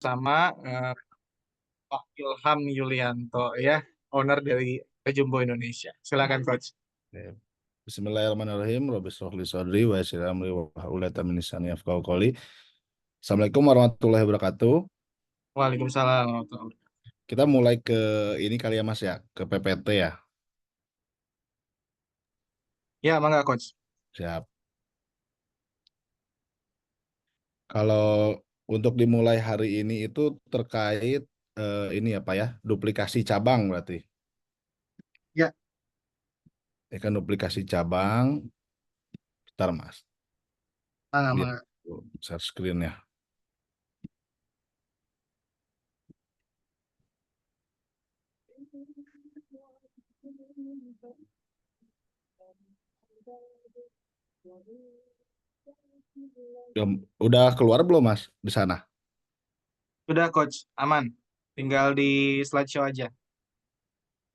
sama Pak Ilham Yulianto ya, owner dari Jumbo Indonesia. Silakan Coach. Ya. Bismillahirrahmanirrahim. Rabbi shrah li sadri wa yassir li amri wahlul 'uqdatam min lisani yafqahu qawli. Assalamualaikum warahmatullahi wabarakatuh. Waalaikumsalam warahmatullahi wabarakatuh. Kita mulai ke ini kali ya Mas ya, ke PPT ya. Ya, mangga Coach. Siap. Kalau untuk dimulai hari ini itu terkait ini apa ya, duplikasi cabang berarti. Ya, Ya kan duplikasi cabang. Bentar Mas. Lihat mangga. share screen ya. Udah keluar belum Mas di sana? Sudah Coach, aman. Tinggal di slideshow aja.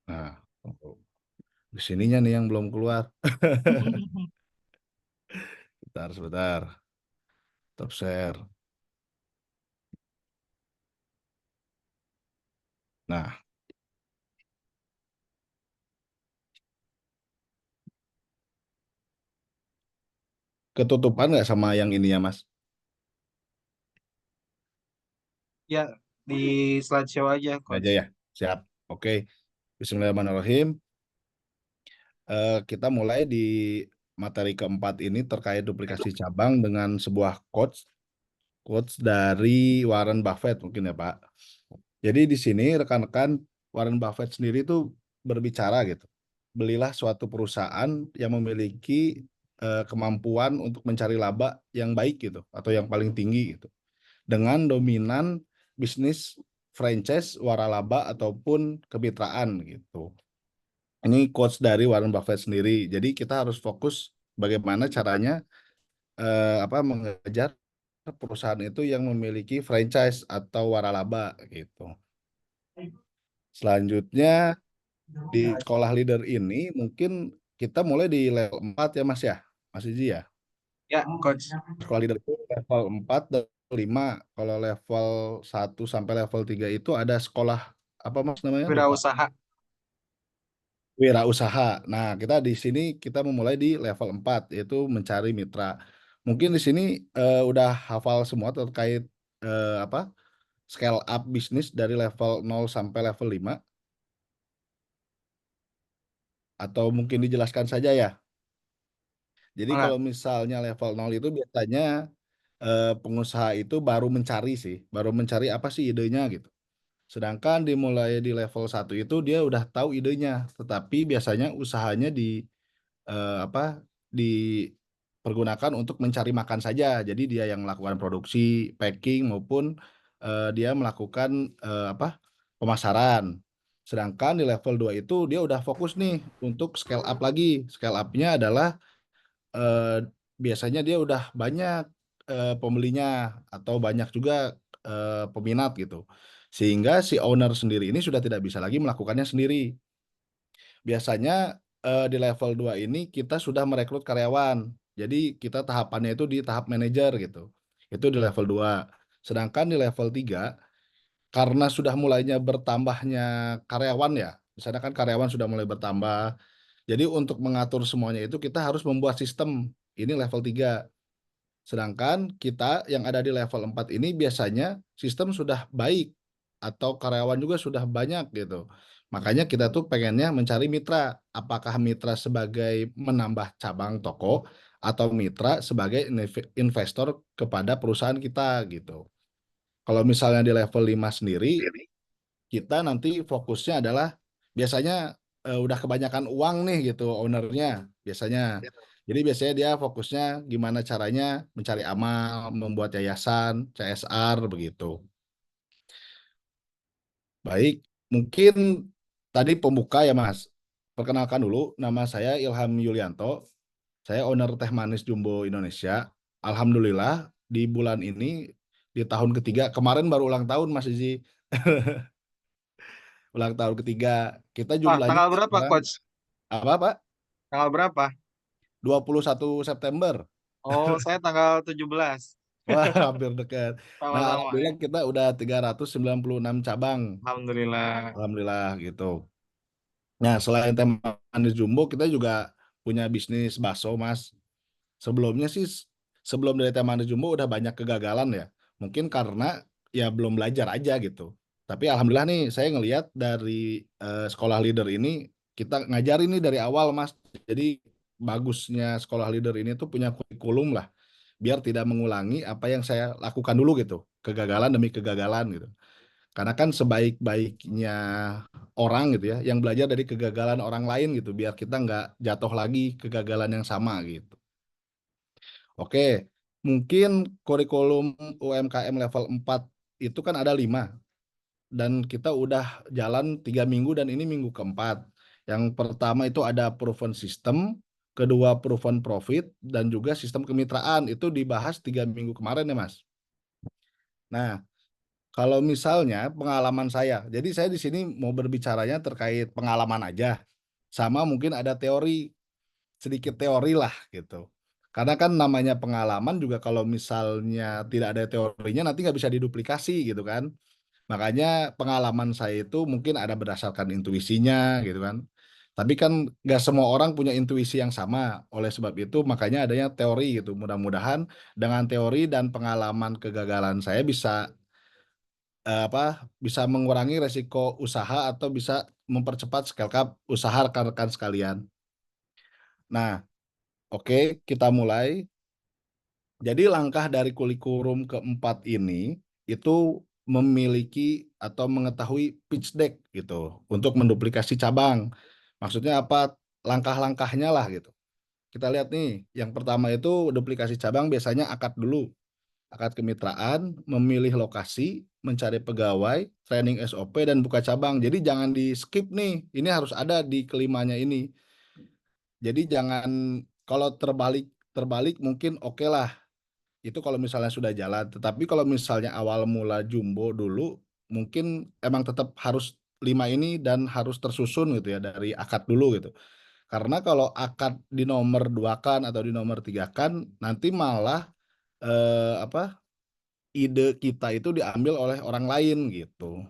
Nah, di sininya nih yang belum keluar. Sebentar. Top share. Nah, ketutupan nggak sama yang ini ya, Mas? Ya, di slideshow aja Ini aja Coach. ya. Siap. Oke. Bismillahirrahmanirrahim. Kita mulai di materi keempat ini terkait duplikasi cabang dengan sebuah quotes dari Warren Buffett mungkin ya, Pak. Jadi di sini rekan-rekan Warren Buffett sendiri tuh berbicara gitu. Belilah suatu perusahaan yang memiliki kemampuan untuk mencari laba yang baik gitu atau yang paling tinggi gitu. Dengan dominan bisnis franchise, waralaba ataupun kemitraan gitu. Ini quotes dari Warren Buffett sendiri. Jadi kita harus fokus bagaimana caranya mengejar perusahaan itu yang memiliki franchise atau waralaba gitu. Selanjutnya di sekolah leader ini mungkin kita mulai di level 4 ya Mas ya. Mas Iji ya. Ya, Coach. Sekolah leader itu level 4 dan 5. Kalau level 1 sampai level 3 itu ada sekolah apa Mas namanya? Lupa. Wirausaha. Wirausaha. Nah, kita di sini kita memulai di level 4 yaitu mencari mitra. Mungkin di sini udah hafal semua terkait apa? Scale up bisnis dari level 0 sampai level 5 atau mungkin dijelaskan saja ya. Jadi Mangga. kalau misalnya level 0 itu biasanya pengusaha itu baru mencari apa sih idenya gitu. Sedangkan dimulai di level 1 itu dia udah tahu idenya, tetapi biasanya usahanya apa dipergunakan untuk mencari makan saja. Jadi dia yang melakukan produksi, packing maupun dia melakukan pemasaran. Sedangkan di level 2 itu dia udah fokus nih untuk scale up lagi. Scale up-nya adalah eh, biasanya dia udah banyak pembelinya atau banyak juga peminat gitu. Sehingga si owner sendiri ini sudah tidak bisa lagi melakukannya sendiri. Biasanya di level 2 ini kita sudah merekrut karyawan. Jadi kita tahapannya itu di tahap manajer gitu. Itu di level 2. Sedangkan di level 3 karena sudah mulainya bertambahnya karyawan ya. Misalnya kan karyawan sudah mulai bertambah. Jadi untuk mengatur semuanya itu kita harus membuat sistem. Ini level 3. Sedangkan kita yang ada di level 4 ini biasanya sistem sudah baik atau karyawan juga sudah banyak gitu. Makanya kita tuh pengennya mencari mitra. Apakah mitra sebagai menambah cabang toko atau mitra sebagai investor kepada perusahaan kita gitu. Kalau misalnya di level 5 sendiri, kita nanti fokusnya adalah biasanya udah kebanyakan uang nih gitu ownernya biasanya. Jadi biasanya dia fokusnya gimana caranya mencari amal, membuat yayasan, CSR begitu. Baik, mungkin tadi pembuka ya Mas. Perkenalkan dulu, nama saya Ilham Yulianto. Saya owner Teh Manis Jumbo Indonesia. Alhamdulillah di bulan ini di tahun ketiga, kemarin baru ulang tahun Mas Izi. Ulang tahun ketiga. Kita Wah, jumlahnya tanggal berapa sekarang Coach? apa Pak? Tanggal berapa? 21 September. Oh, saya tanggal 17. Wah, hampir dekat. Nah, Sama-sama alhamdulillah ya. kita udah 396 cabang. Alhamdulillah. Alhamdulillah gitu. Nah, selain Teh Manis Jumbo, kita juga punya bisnis bakso, Mas. Sebelumnya sih, sebelum dari Teh Manis Jumbo udah banyak kegagalan ya. Mungkin karena ya belum belajar aja gitu. Tapi alhamdulillah nih, saya ngelihat dari sekolah leader ini, kita ngajarin nih dari awal, Mas. Jadi bagusnya sekolah leader ini tuh punya kurikulum lah, biar tidak mengulangi apa yang saya lakukan dulu gitu. Kegagalan demi kegagalan gitu. Karena kan sebaik-baiknya orang gitu ya, yang belajar dari kegagalan orang lain gitu, biar kita nggak jatuh lagi kegagalan yang sama gitu. Oke, mungkin kurikulum UMKM level 4 itu kan ada 5, dan kita udah jalan 3 minggu dan ini minggu keempat. Yang pertama itu ada proven system, kedua proven profit, dan juga sistem kemitraan. Itu dibahas 3 minggu kemarin ya Mas. Nah, kalau misalnya pengalaman saya, jadi saya di sini mau berbicaranya terkait pengalaman aja, sama mungkin ada teori, sedikit teori lah gitu. Karena kan namanya pengalaman juga kalau misalnya tidak ada teorinya nanti nggak bisa diduplikasi gitu kan. Makanya pengalaman saya itu mungkin ada berdasarkan intuisinya gitu kan. Tapi kan nggak semua orang punya intuisi yang sama. Oleh sebab itu makanya adanya teori gitu. Mudah-mudahan dengan teori dan pengalaman kegagalan saya bisa bisa mengurangi resiko usaha atau bisa mempercepat scale up usaha rekan-rekan sekalian. Nah, oke, kita mulai. Jadi langkah dari kurikulum keempat ini itu memiliki atau mengetahui pitch deck gitu untuk menduplikasi cabang. Maksudnya apa? Langkah-langkahnya lah gitu. Kita lihat nih, yang pertama itu duplikasi cabang biasanya akad dulu. Akad kemitraan, memilih lokasi, mencari pegawai, training SOP, dan buka cabang. Jadi jangan di skip nih, ini harus ada di kelimanya ini. Jadi jangan, kalau terbalik terbalik mungkin oke lah, itu kalau misalnya sudah jalan. Tetapi kalau misalnya awal mula jumbo dulu, mungkin emang tetap harus 5 ini dan harus tersusun gitu ya dari akad dulu gitu. Karena kalau akad di nomor 2 kan atau di nomor 3 kan, nanti malah ide kita itu diambil oleh orang lain gitu.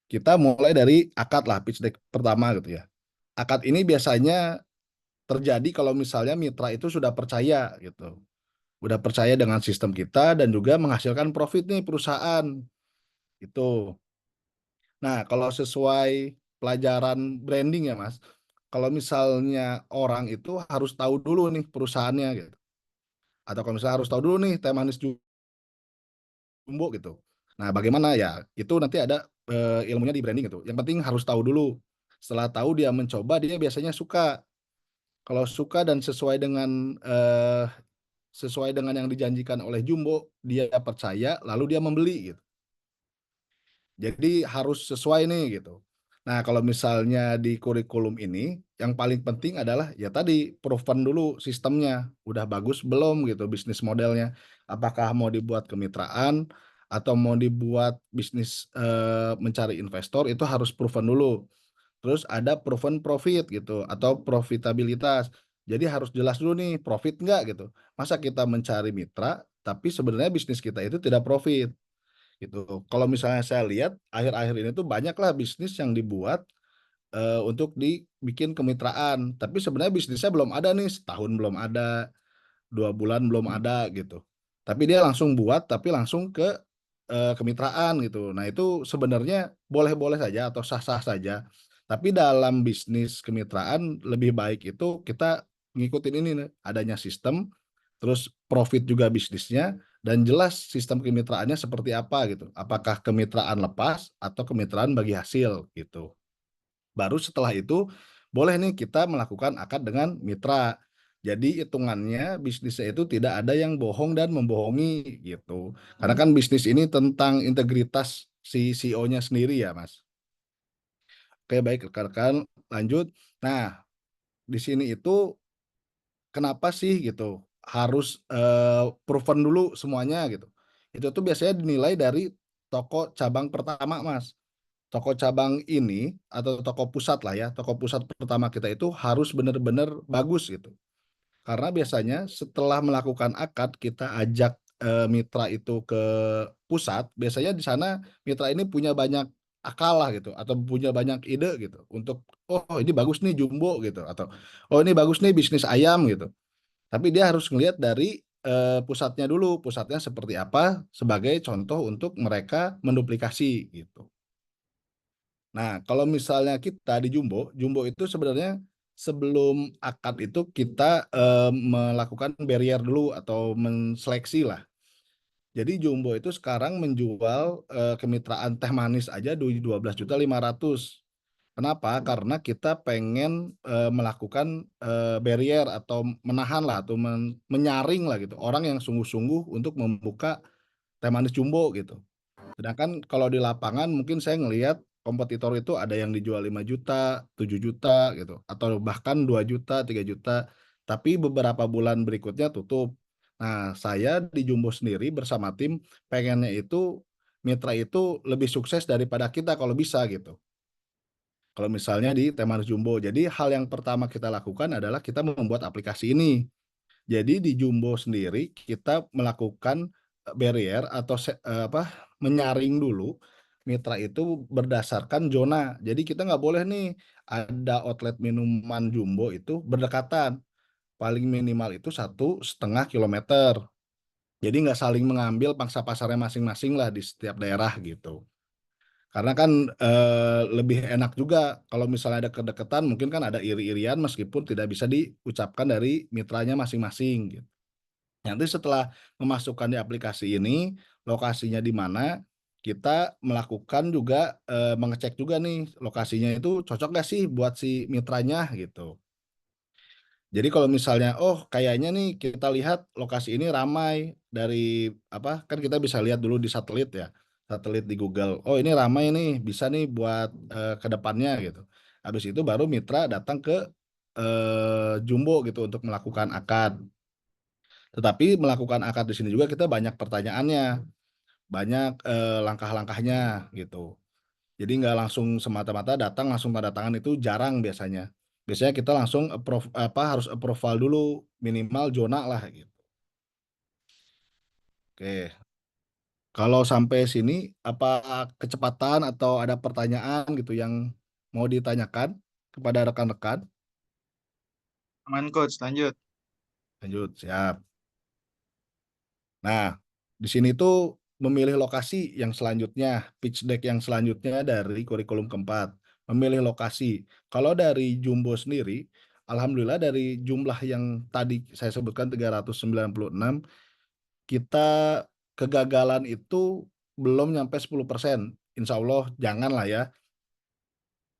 Kita mulai dari akad lah, pitch deck pertama gitu ya. Akad ini biasanya terjadi kalau misalnya mitra itu sudah percaya gitu. Udah percaya dengan sistem kita dan juga menghasilkan profit nih perusahaan itu. Nah, kalau sesuai pelajaran branding ya Mas, kalau misalnya orang itu harus tahu dulu nih perusahaannya gitu. Atau kalau misalnya harus tahu dulu nih Teh Manis Jumbo gitu. Nah, bagaimana ya? Itu nanti ada ilmunya di branding gitu. Yang penting harus tahu dulu. Setelah tahu dia mencoba, dia biasanya suka. Kalau suka dan sesuai dengan yang dijanjikan oleh Jumbo, dia percaya lalu dia membeli gitu. Jadi harus sesuai nih gitu. Nah, kalau misalnya di kurikulum ini yang paling penting adalah ya tadi proven dulu sistemnya, udah bagus belum gitu bisnis modelnya. Apakah mau dibuat kemitraan atau mau dibuat bisnis mencari investor itu harus proven dulu. Terus ada proven profit gitu atau profitabilitas. Jadi harus jelas dulu nih profit nggak gitu. Masa kita mencari mitra tapi sebenarnya bisnis kita itu tidak profit gitu. Kalau misalnya saya lihat akhir-akhir ini tuh banyaklah bisnis yang dibuat untuk dibikin kemitraan, tapi sebenarnya bisnisnya belum ada nih, setahun belum ada, 2 bulan belum ada gitu. Tapi dia langsung buat, tapi langsung ke kemitraan gitu. Nah itu sebenarnya boleh-boleh saja atau sah-sah saja. Tapi dalam bisnis kemitraan lebih baik itu kita ngikutin ini nih, adanya sistem, terus profit juga bisnisnya, dan jelas sistem kemitraannya seperti apa gitu. Apakah kemitraan lepas atau kemitraan bagi hasil gitu. Baru setelah itu boleh nih kita melakukan akad dengan mitra. Jadi hitungannya bisnisnya itu tidak ada yang bohong dan membohongi gitu. Karena kan bisnis ini tentang integritas si CEO-nya sendiri ya, Mas. Oke, baik rekan-rekan, lanjut. Nah, di sini itu kenapa sih gitu harus proven dulu semuanya gitu. Itu tuh biasanya dinilai dari toko cabang pertama, Mas. Toko cabang ini atau toko pusat lah ya, toko pusat pertama kita itu harus benar-benar bagus gitu. Karena biasanya setelah melakukan akad kita ajak, mitra itu ke pusat, biasanya di sana mitra ini punya banyak akal lah gitu, atau punya banyak ide gitu untuk, "Oh ini bagus nih jumbo," gitu, atau, "Oh ini bagus nih bisnis ayam," gitu. Tapi dia harus ngelihat dari, pusatnya dulu, pusatnya seperti apa sebagai contoh untuk mereka menduplikasi gitu. Nah, kalau misalnya kita di Jumbo, Jumbo itu sebenarnya sebelum akad itu kita, melakukan barrier dulu atau menseleksi lah. Jadi Jumbo itu sekarang menjual, kemitraan teh manis aja 12.500.000. Kenapa? Karena kita pengen, melakukan, barrier atau menahan lah atau menyaring lah gitu, orang yang sungguh-sungguh untuk membuka teh manis Jumbo gitu. Sedangkan kalau di lapangan mungkin saya ngelihat kompetitor itu ada yang dijual 5 juta, 7 juta gitu, atau bahkan 2 juta, 3 juta, tapi beberapa bulan berikutnya tutup. Nah, saya di Jumbo sendiri bersama tim pengennya itu mitra itu lebih sukses daripada kita kalau bisa gitu. Kalau misalnya di Temaris Jumbo. Jadi hal yang pertama kita lakukan adalah kita membuat aplikasi ini. Jadi di Jumbo sendiri kita melakukan, barrier atau menyaring dulu mitra itu berdasarkan zona. Jadi kita nggak boleh nih ada outlet minuman Jumbo itu berdekatan, paling minimal itu 1,5 kilometer. Jadi nggak saling mengambil pangsa pasarnya masing-masing lah di setiap daerah gitu. Karena kan, lebih enak juga kalau misalnya ada kedekatan mungkin kan ada iri-irian meskipun tidak bisa diucapkan dari mitranya masing-masing gitu. Nanti setelah memasukkan di aplikasi ini, lokasinya di mana, kita melakukan juga, mengecek juga nih lokasinya itu cocok nggak sih buat si mitranya gitu. Jadi kalau misalnya, oh kayaknya nih kita lihat lokasi ini ramai dari apa, kan kita bisa lihat dulu di satelit ya, satelit di Google. Oh ini ramai nih, bisa nih buat, ke depannya gitu. Habis itu baru mitra datang ke, Jumbo gitu untuk melakukan akad. Tetapi melakukan akad di sini juga kita banyak pertanyaannya, banyak, langkah-langkahnya gitu. Jadi nggak langsung semata-mata datang langsung tanda tangan itu jarang biasanya. Biasanya kita langsung harus approval dulu minimal zona lah gitu. Oke, kalau sampai sini apa kecepatan atau ada pertanyaan gitu yang mau ditanyakan kepada rekan-rekan? Aman coach, lanjut. Lanjut, siap. Nah, di sini tuh memilih lokasi yang selanjutnya, pitch deck yang selanjutnya dari kurikulum keempat, memilih lokasi. Kalau dari Jumbo sendiri, alhamdulillah dari jumlah yang tadi saya sebutkan 396, kita kegagalan itu belum nyampe 10%. Insya Allah janganlah ya,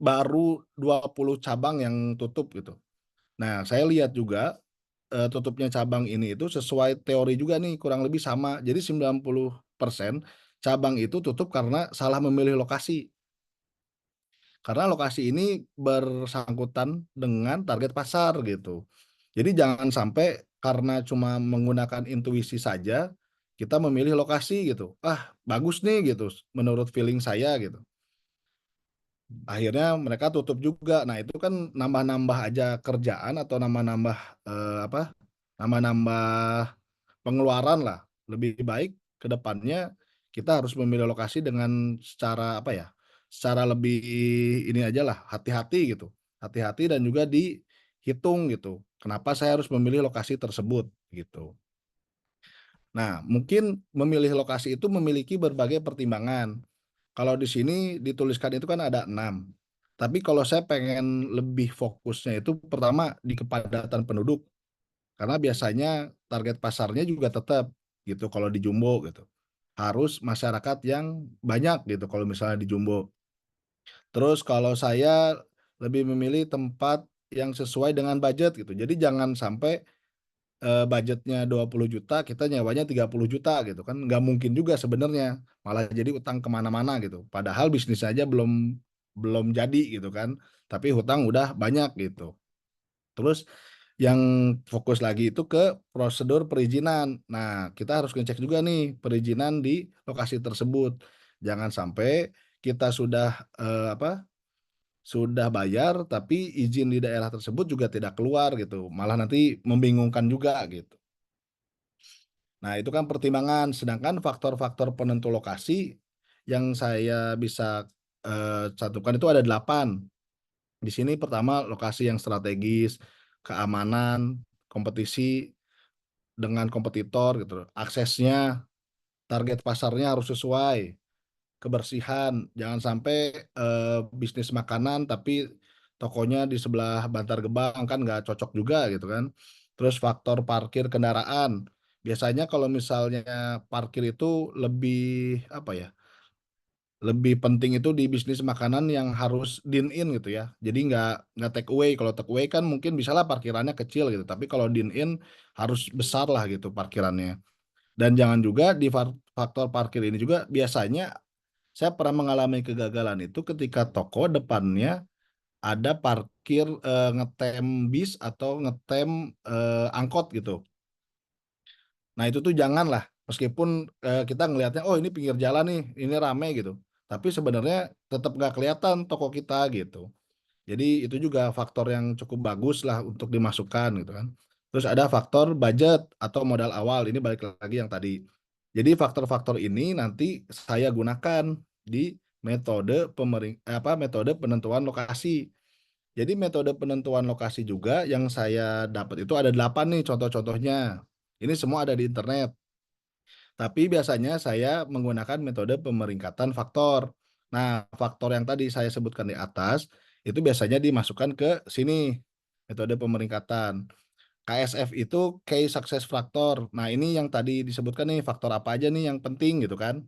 baru 20 cabang yang tutup gitu. Nah, saya lihat juga, tutupnya cabang ini itu sesuai teori juga nih, kurang lebih sama. Jadi 90% cabang itu tutup karena salah memilih lokasi. Karena lokasi ini bersangkutan dengan target pasar gitu. Jadi jangan sampai karena cuma menggunakan intuisi saja, kita memilih lokasi gitu, "Ah, bagus nih," gitu, menurut feeling saya gitu. Akhirnya mereka tutup juga. Nah, itu kan nambah-nambah aja kerjaan atau nambah-nambah, nambah-nambah pengeluaran lah. Lebih baik ke depannya kita harus memilih lokasi dengan secara apa ya, secara lebih ini ajalah, hati-hati gitu. Hati-hati dan juga dihitung gitu, kenapa saya harus memilih lokasi tersebut, gitu. Nah, mungkin memilih lokasi itu memiliki berbagai pertimbangan. Kalau di sini dituliskan itu kan ada 6. Tapi kalau saya pengen lebih fokusnya itu pertama di kepadatan penduduk, karena biasanya target pasarnya juga tetap gitu kalau di Jumbo gitu. Harus masyarakat yang banyak gitu kalau misalnya di Jumbo. Terus kalau saya lebih memilih tempat yang sesuai dengan budget gitu. Jadi jangan sampai budgetnya 20 juta kita nyewanya 30 juta gitu kan, nggak mungkin juga sebenarnya, malah jadi utang kemana mana gitu. Padahal bisnis aja belum belum jadi gitu kan, tapi hutang udah banyak gitu. Terus yang fokus lagi itu ke prosedur perizinan. Nah, kita harus ngecek juga nih perizinan di lokasi tersebut. Jangan sampai kita sudah, sudah bayar tapi izin di daerah tersebut juga tidak keluar gitu, malah nanti membingungkan juga gitu. Nah, itu kan pertimbangan, sedangkan faktor-faktor penentu lokasi yang saya bisa, cantumkan itu ada 8. Di sini pertama lokasi yang strategis, keamanan, kompetisi dengan kompetitor gitu, aksesnya, target pasarnya harus sesuai, kebersihan, jangan sampai, bisnis makanan tapi tokonya di sebelah Bantar Gebang, kan nggak cocok juga gitu kan. Terus faktor parkir kendaraan, biasanya kalau misalnya parkir itu lebih, apa ya, lebih penting itu di bisnis makanan yang harus dine in gitu ya. Jadi nggak take away, kalau take away kan mungkin bisalah parkirannya kecil gitu, tapi kalau dine in harus besar lah gitu parkirannya. Dan jangan juga di faktor parkir ini juga biasanya saya pernah mengalami kegagalan itu ketika toko depannya ada parkir, ngetem bis atau ngetem, angkot gitu. Nah itu tuh janganlah, meskipun, kita ngelihatnya, "Oh ini pinggir jalan nih, ini rame," gitu. Tapi sebenarnya tetap nggak kelihatan toko kita gitu. Jadi itu juga faktor yang cukup baguslah untuk dimasukkan gitu kan. Terus ada faktor budget atau modal awal, ini balik lagi yang tadi. Jadi faktor-faktor ini nanti saya gunakan di metode penentuan lokasi. Jadi metode penentuan lokasi juga yang saya dapat itu ada 8 nih contoh-contohnya. Ini semua ada di internet. Tapi biasanya saya menggunakan metode pemeringkatan faktor. Nah, faktor yang tadi saya sebutkan di atas, itu biasanya dimasukkan ke sini, metode pemeringkatan. KSF itu Key Success Factor. Nah, ini yang tadi disebutkan nih, faktor apa aja nih yang penting gitu kan.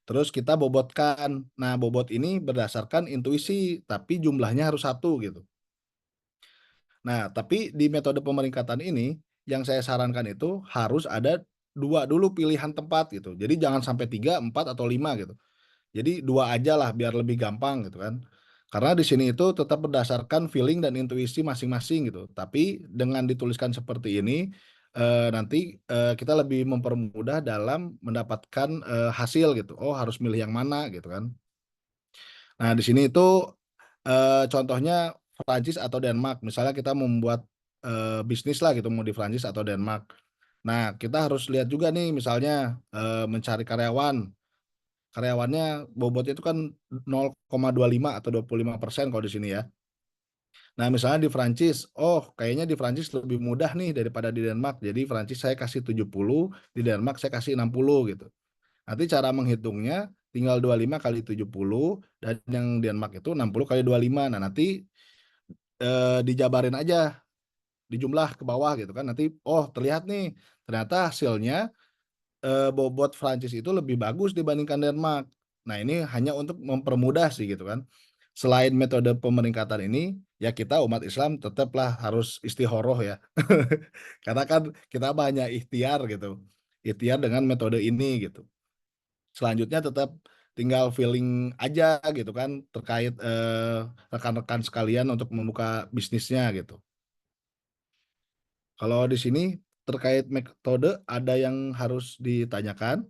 Terus kita bobotkan. Nah, bobot ini berdasarkan intuisi, tapi jumlahnya harus satu gitu. Nah, tapi di metode pemeringkatan ini, yang saya sarankan itu harus ada 2 dulu pilihan tempat gitu. Jadi jangan sampai 3, 4, atau 5 gitu. Jadi 2 aja lah biar lebih gampang gitu kan. Karena di sini itu tetap berdasarkan feeling dan intuisi masing-masing gitu. Tapi dengan dituliskan seperti ini, nanti, kita lebih mempermudah dalam mendapatkan, hasil gitu. Oh harus milih yang mana gitu kan. Nah di sini itu, contohnya Prancis atau Denmark, misalnya kita membuat, bisnis lah gitu mau di Prancis atau Denmark. Nah kita harus lihat juga nih misalnya, mencari karyawan. Karyawannya bobotnya itu kan 0,25 atau 25% kalau di sini ya. Nah, misalnya di Prancis, oh kayaknya di Prancis lebih mudah nih daripada di Denmark. Jadi Prancis saya kasih 70, di Denmark saya kasih 60 gitu. Nanti cara menghitungnya tinggal 25 kali 70 dan yang Denmark itu 60 kali 25. Nah, nanti, dijabarin aja, dijumlah ke bawah gitu kan. Nanti, oh terlihat nih, ternyata hasilnya bobot Prancis itu lebih bagus dibandingkan Denmark. Nah, ini hanya untuk mempermudah sih gitu kan. Selain metode pemeringkatan ini, ya kita umat Islam tetaplah harus istikharah ya. Karena kan kita banyak ikhtiar gitu, ikhtiar dengan metode ini gitu. Selanjutnya tetap tinggal feeling aja gitu kan terkait, rekan-rekan sekalian untuk membuka bisnisnya gitu. Kalau di sini terkait metode ada yang harus ditanyakan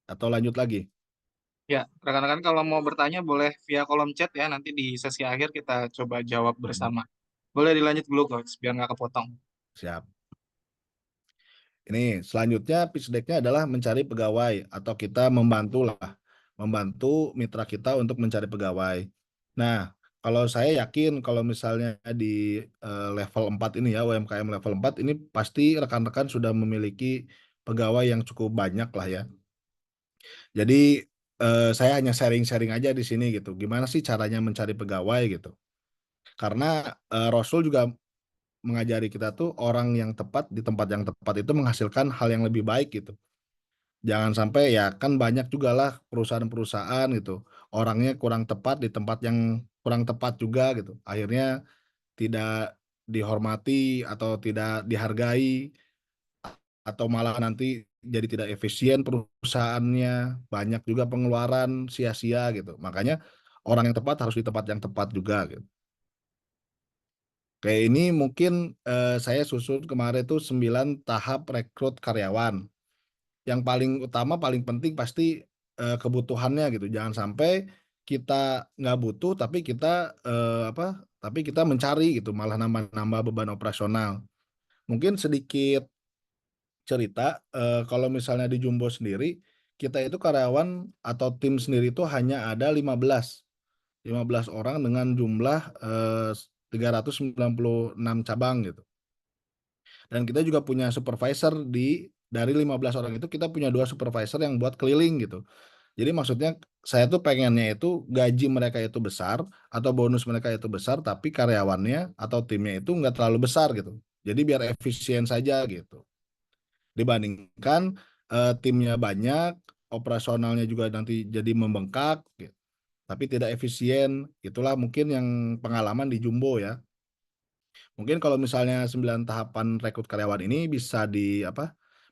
atau lanjut lagi? Ya, rekan-rekan kalau mau bertanya boleh via kolom chat ya, nanti di sesi akhir kita coba jawab Mhm, bersama. Boleh dilanjut dulu Coach, biar nggak kepotong. siap. Ini selanjutnya pitch deck-nya adalah mencari pegawai atau kita membantulah, membantu mitra kita untuk mencari pegawai. Nah, kalau saya yakin kalau misalnya di, level 4 ini ya, UMKM level 4 ini pasti rekan-rekan sudah memiliki pegawai yang cukup banyak lah ya. Jadi, saya hanya sharing-sharing aja di sini gitu, gimana sih caranya mencari pegawai gitu. Karena, Rasul juga mengajari kita tuh orang yang tepat di tempat yang tepat itu menghasilkan hal yang lebih baik gitu. Jangan sampai ya kan banyak jugalah perusahaan-perusahaan gitu, orangnya kurang tepat di tempat yang kurang tepat juga gitu. Akhirnya tidak dihormati atau tidak dihargai, atau malah nanti jadi tidak efisien perusahaannya, banyak juga pengeluaran sia-sia gitu. Makanya orang yang tepat harus di tempat yang tepat juga gitu. Kayak ini mungkin, saya susun kemarin tuh 9 tahap rekrut karyawan. Yang paling utama, paling penting pasti, kebutuhannya gitu. Jangan sampai kita nggak butuh tapi kita, tapi kita mencari gitu, malah nambah-nambah beban operasional. Mungkin sedikit cerita, kalau misalnya di Jumbo sendiri, kita itu karyawan atau tim sendiri itu hanya ada 15 orang dengan jumlah, 396 cabang gitu. Dan kita juga punya supervisor dari 15 orang itu kita punya 2 supervisor yang buat keliling gitu. Jadi maksudnya saya tuh pengennya itu gaji mereka itu besar atau bonus mereka itu besar, tapi karyawannya atau timnya itu nggak terlalu besar gitu. Jadi biar efisien saja gitu. Dibandingkan, timnya banyak, operasionalnya juga nanti jadi membengkak tapi tidak efisien. Itulah mungkin yang pengalaman di Jumbo ya. Mungkin kalau misalnya 9 tahapan rekrut karyawan ini bisa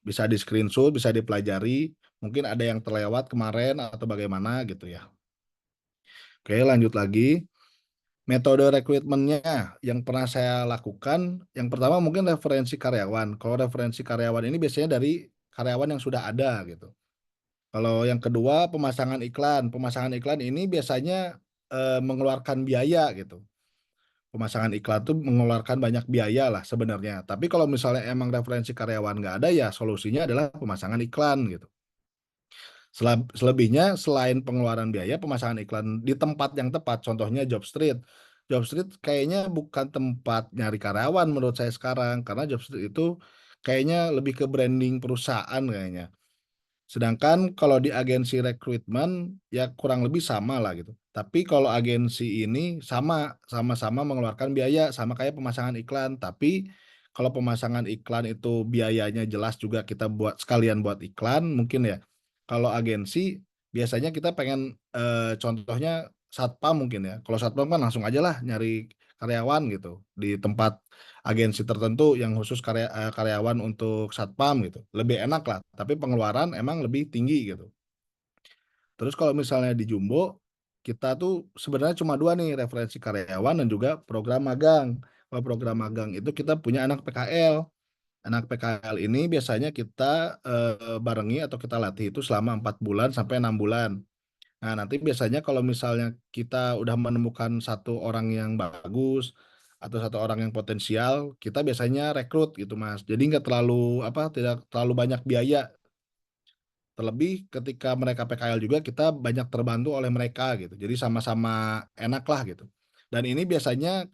di-screenshot, bisa dipelajari, mungkin ada yang terlewat kemarin atau bagaimana gitu ya. Oke, lanjut lagi, metode rekrutmennya yang pernah saya lakukan, yang pertama mungkin referensi karyawan. Kalau referensi karyawan ini biasanya dari karyawan yang sudah ada gitu. Kalau yang kedua pemasangan iklan. Pemasangan iklan ini biasanya, mengeluarkan biaya gitu. Pemasangan iklan tuh mengeluarkan banyak biaya lah sebenarnya. Tapi kalau misalnya emang referensi karyawan nggak ada, ya solusinya adalah pemasangan iklan gitu. Selebihnya selain pengeluaran biaya, pemasangan iklan di tempat yang tepat, contohnya Jobstreet. Jobstreet kayaknya bukan tempat nyari karyawan menurut saya sekarang, karena Jobstreet itu kayaknya lebih ke branding perusahaan kayaknya. Sedangkan kalau di agensi rekrutmen, ya kurang lebih sama lah gitu. Tapi kalau agensi ini sama-sama mengeluarkan biaya, sama kayak pemasangan iklan. Tapi kalau pemasangan iklan itu biayanya jelas juga kita buat sekalian buat iklan mungkin ya. Kalau agensi biasanya kita pengen, contohnya satpam mungkin ya. Kalau satpam kan langsung aja lah nyari karyawan gitu, di tempat agensi tertentu yang khusus karyawan untuk satpam gitu, lebih enak lah, tapi pengeluaran emang lebih tinggi gitu. Terus kalau misalnya di Jumbo, kita tuh sebenarnya cuma 2 nih, referensi karyawan dan juga program magang. Kalau program magang itu kita punya anak PKL. Anak PKL ini biasanya kita, barengi atau kita latih itu selama 4 bulan sampai 6 bulan. Nah, nanti biasanya kalau misalnya kita udah menemukan satu orang yang bagus, atau satu orang yang potensial, kita biasanya rekrut gitu, Mas. Jadi nggak terlalu tidak terlalu banyak biaya, terlebih ketika mereka PKL juga kita banyak terbantu oleh mereka gitu. Jadi sama-sama enak lah gitu. Dan ini biasanya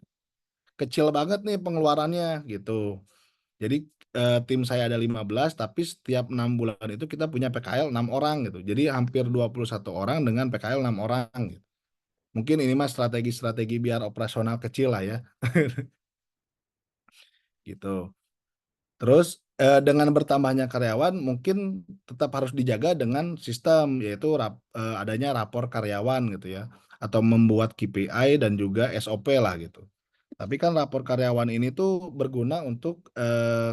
kecil banget nih pengeluarannya gitu. Jadi, tim saya ada 15 tapi setiap 6 bulan itu kita punya PKL 6 orang gitu. Jadi hampir 21 orang dengan PKL 6 orang gitu. Mungkin ini Mas strategi-strategi biar operasional kecil lah ya, gitu. Terus, dengan bertambahnya karyawan mungkin tetap harus dijaga dengan sistem, yaitu adanya rapor karyawan gitu ya, atau membuat KPI dan juga SOP lah gitu. Tapi kan rapor karyawan ini tuh berguna untuk,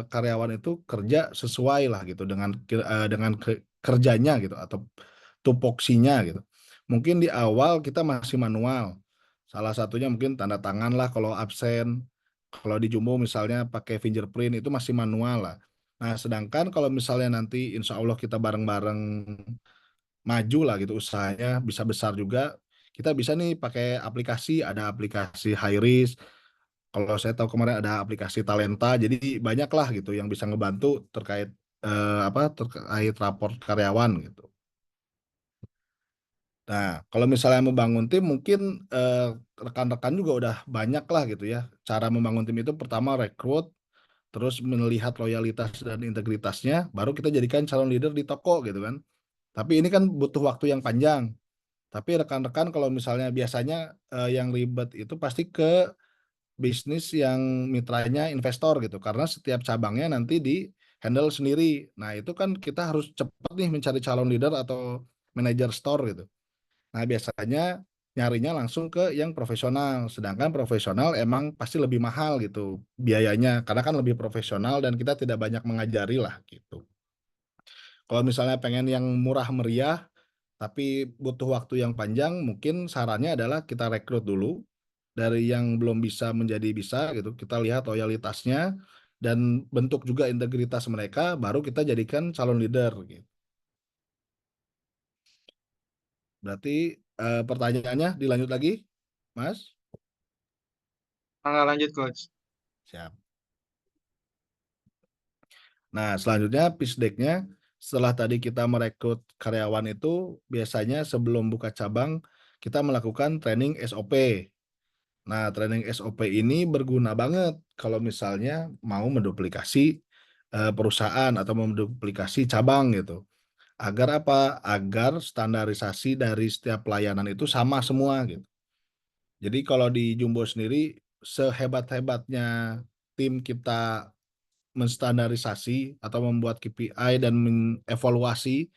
karyawan itu kerja sesuai lah gitu dengan kerjanya gitu atau tupoksinya gitu. Mungkin di awal kita masih manual, salah satunya mungkin tanda tangan lah kalau absen, kalau di Jumbo misalnya pakai fingerprint itu masih manual lah. Nah sedangkan kalau misalnya nanti insya Allah kita bareng-bareng maju lah gitu usahanya bisa besar juga, kita bisa nih pakai aplikasi, ada aplikasi Highrisk, kalau saya tahu kemarin ada aplikasi Talenta, jadi banyaklah gitu yang bisa ngebantu terkait rapor karyawan gitu. Nah, kalau misalnya membangun tim mungkin, rekan-rekan juga udah banyaklah gitu ya, cara membangun tim itu pertama rekrut, terus melihat loyalitas dan integritasnya, baru kita jadikan calon leader di toko gitu kan. Tapi ini kan butuh waktu yang panjang, tapi rekan-rekan kalau misalnya biasanya, yang ribet itu pasti ke bisnis yang mitranya investor gitu, karena setiap cabangnya nanti di-handle sendiri. Nah, itu kan kita harus cepat nih mencari calon leader atau manajer store gitu. Nah, biasanya nyarinya langsung ke yang profesional, sedangkan profesional emang pasti lebih mahal gitu biayanya, karena kan lebih profesional dan kita tidak banyak mengajari lah gitu. Kalau misalnya pengen yang murah meriah, tapi butuh waktu yang panjang, mungkin sarannya adalah kita rekrut dulu, dari yang belum bisa menjadi bisa gitu, kita lihat loyalitasnya, dan bentuk juga integritas mereka, baru kita jadikan calon leader gitu. Berarti, pertanyaannya dilanjut lagi, Mas? Mangga lanjut coach. Siap. Nah, selanjutnya pitch deck-nya, setelah tadi kita merekrut karyawan itu, biasanya sebelum buka cabang, kita melakukan training SOP. Nah, training SOP ini berguna banget kalau misalnya mau menduplikasi, perusahaan atau menduplikasi cabang gitu. Agar apa? Agar standarisasi dari setiap pelayanan itu sama semua gitu. Jadi kalau di Jumbo sendiri, sehebat-hebatnya tim kita menstandarisasi atau membuat KPI dan mengevaluasi,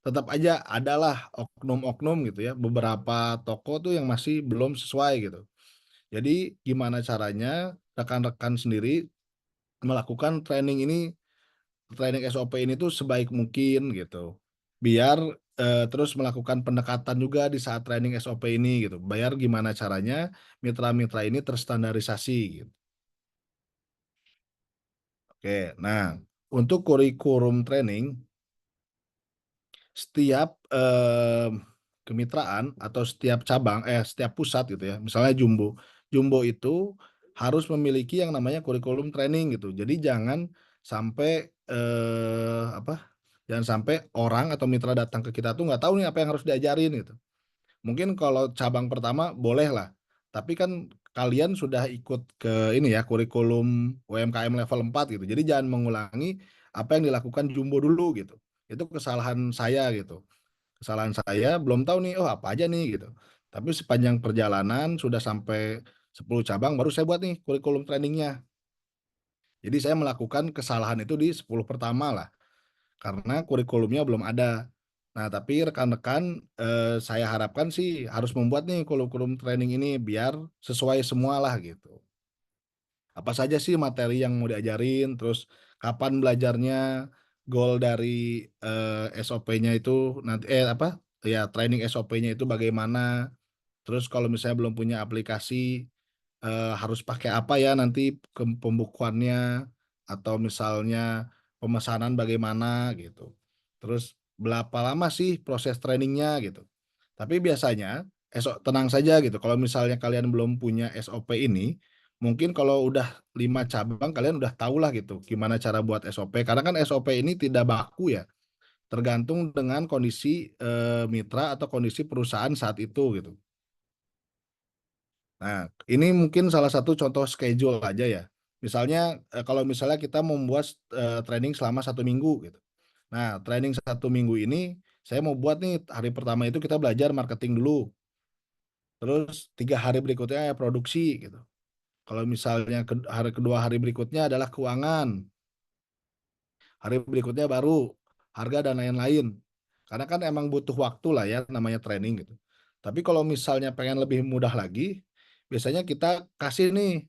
tetap aja adalah oknum-oknum gitu ya, beberapa toko tuh yang masih belum sesuai gitu. Jadi gimana caranya rekan-rekan sendiri melakukan training SOP ini tuh sebaik mungkin gitu. Biar, terus melakukan pendekatan juga di saat training SOP ini gitu, biar gimana caranya mitra-mitra ini terstandarisasi gitu. Oke, nah untuk kurikulum training, setiap, kemitraan atau setiap pusat gitu ya, misalnya Jumbo. Jumbo itu harus memiliki yang namanya kurikulum training gitu. Jadi sampai, jangan sampai orang atau mitra datang ke kita tuh nggak tahu nih apa yang harus diajarin gitu. Mungkin kalau cabang pertama bolehlah, tapi kan kalian sudah ikut ke ini ya, kurikulum UMKM level 4 gitu. Jadi jangan mengulangi apa yang dilakukan Jumbo dulu gitu. Itu kesalahan saya gitu. Kesalahan saya belum tahu nih, oh apa aja nih gitu. Tapi sepanjang perjalanan sudah sampai 10 cabang baru saya buat nih kurikulum trainingnya. Jadi saya melakukan kesalahan itu di 10 pertama lah, karena kurikulumnya belum ada. Nah tapi rekan-rekan, saya harapkan sih harus membuat nih kurikulum training ini biar sesuai semualah gitu. Apa saja sih materi yang mau diajarin, terus kapan belajarnya, goal dari, SOP-nya itu training SOP-nya itu bagaimana, terus kalau misalnya belum punya aplikasi, harus pakai apa ya nanti pembukuannya, atau misalnya pemesanan bagaimana gitu. Terus berapa lama sih proses trainingnya gitu. Tapi biasanya tenang saja gitu kalau misalnya kalian belum punya SOP ini, mungkin kalau udah 5 cabang kalian udah tahulah gitu gimana cara buat SOP, karena kan SOP ini tidak baku ya, tergantung dengan kondisi, mitra atau kondisi perusahaan saat itu gitu. Nah, ini mungkin salah satu contoh schedule aja ya. Misalnya, kalau misalnya kita membuat, training selama 1 minggu gitu. Nah, training 1 minggu ini saya mau buat nih hari pertama itu kita belajar marketing dulu, terus 3 hari berikutnya ya produksi gitu. Kalau misalnya hari kedua hari berikutnya adalah keuangan, hari berikutnya baru harga dan lain-lain. Karena kan emang butuh waktu lah ya namanya training gitu. Tapi kalau misalnya pengen lebih mudah lagi, biasanya kita kasih nih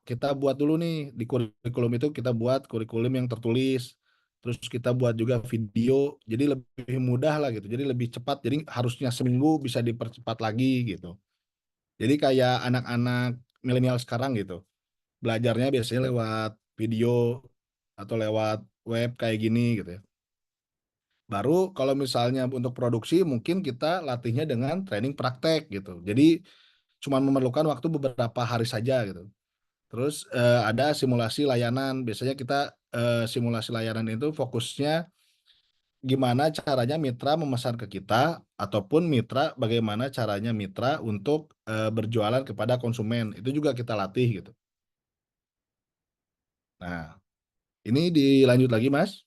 kita buat dulu nih di kurikulum itu kita buat kurikulum yang tertulis, terus kita buat juga video, jadi lebih mudah lah gitu, jadi lebih cepat, jadi harusnya seminggu bisa dipercepat lagi gitu. Jadi kayak anak-anak milenial sekarang gitu, belajarnya biasanya lewat video atau lewat web kayak gini gitu ya. Baru kalau misalnya untuk produksi mungkin kita latihnya dengan training praktek gitu. Jadi cuman memerlukan waktu beberapa hari saja gitu. Terus, ada simulasi layanan, biasanya kita, simulasi layanan itu fokusnya gimana caranya mitra memesan ke kita, ataupun bagaimana caranya mitra untuk, berjualan kepada konsumen, itu juga kita latih gitu. Nah, ini dilanjut lagi, Mas?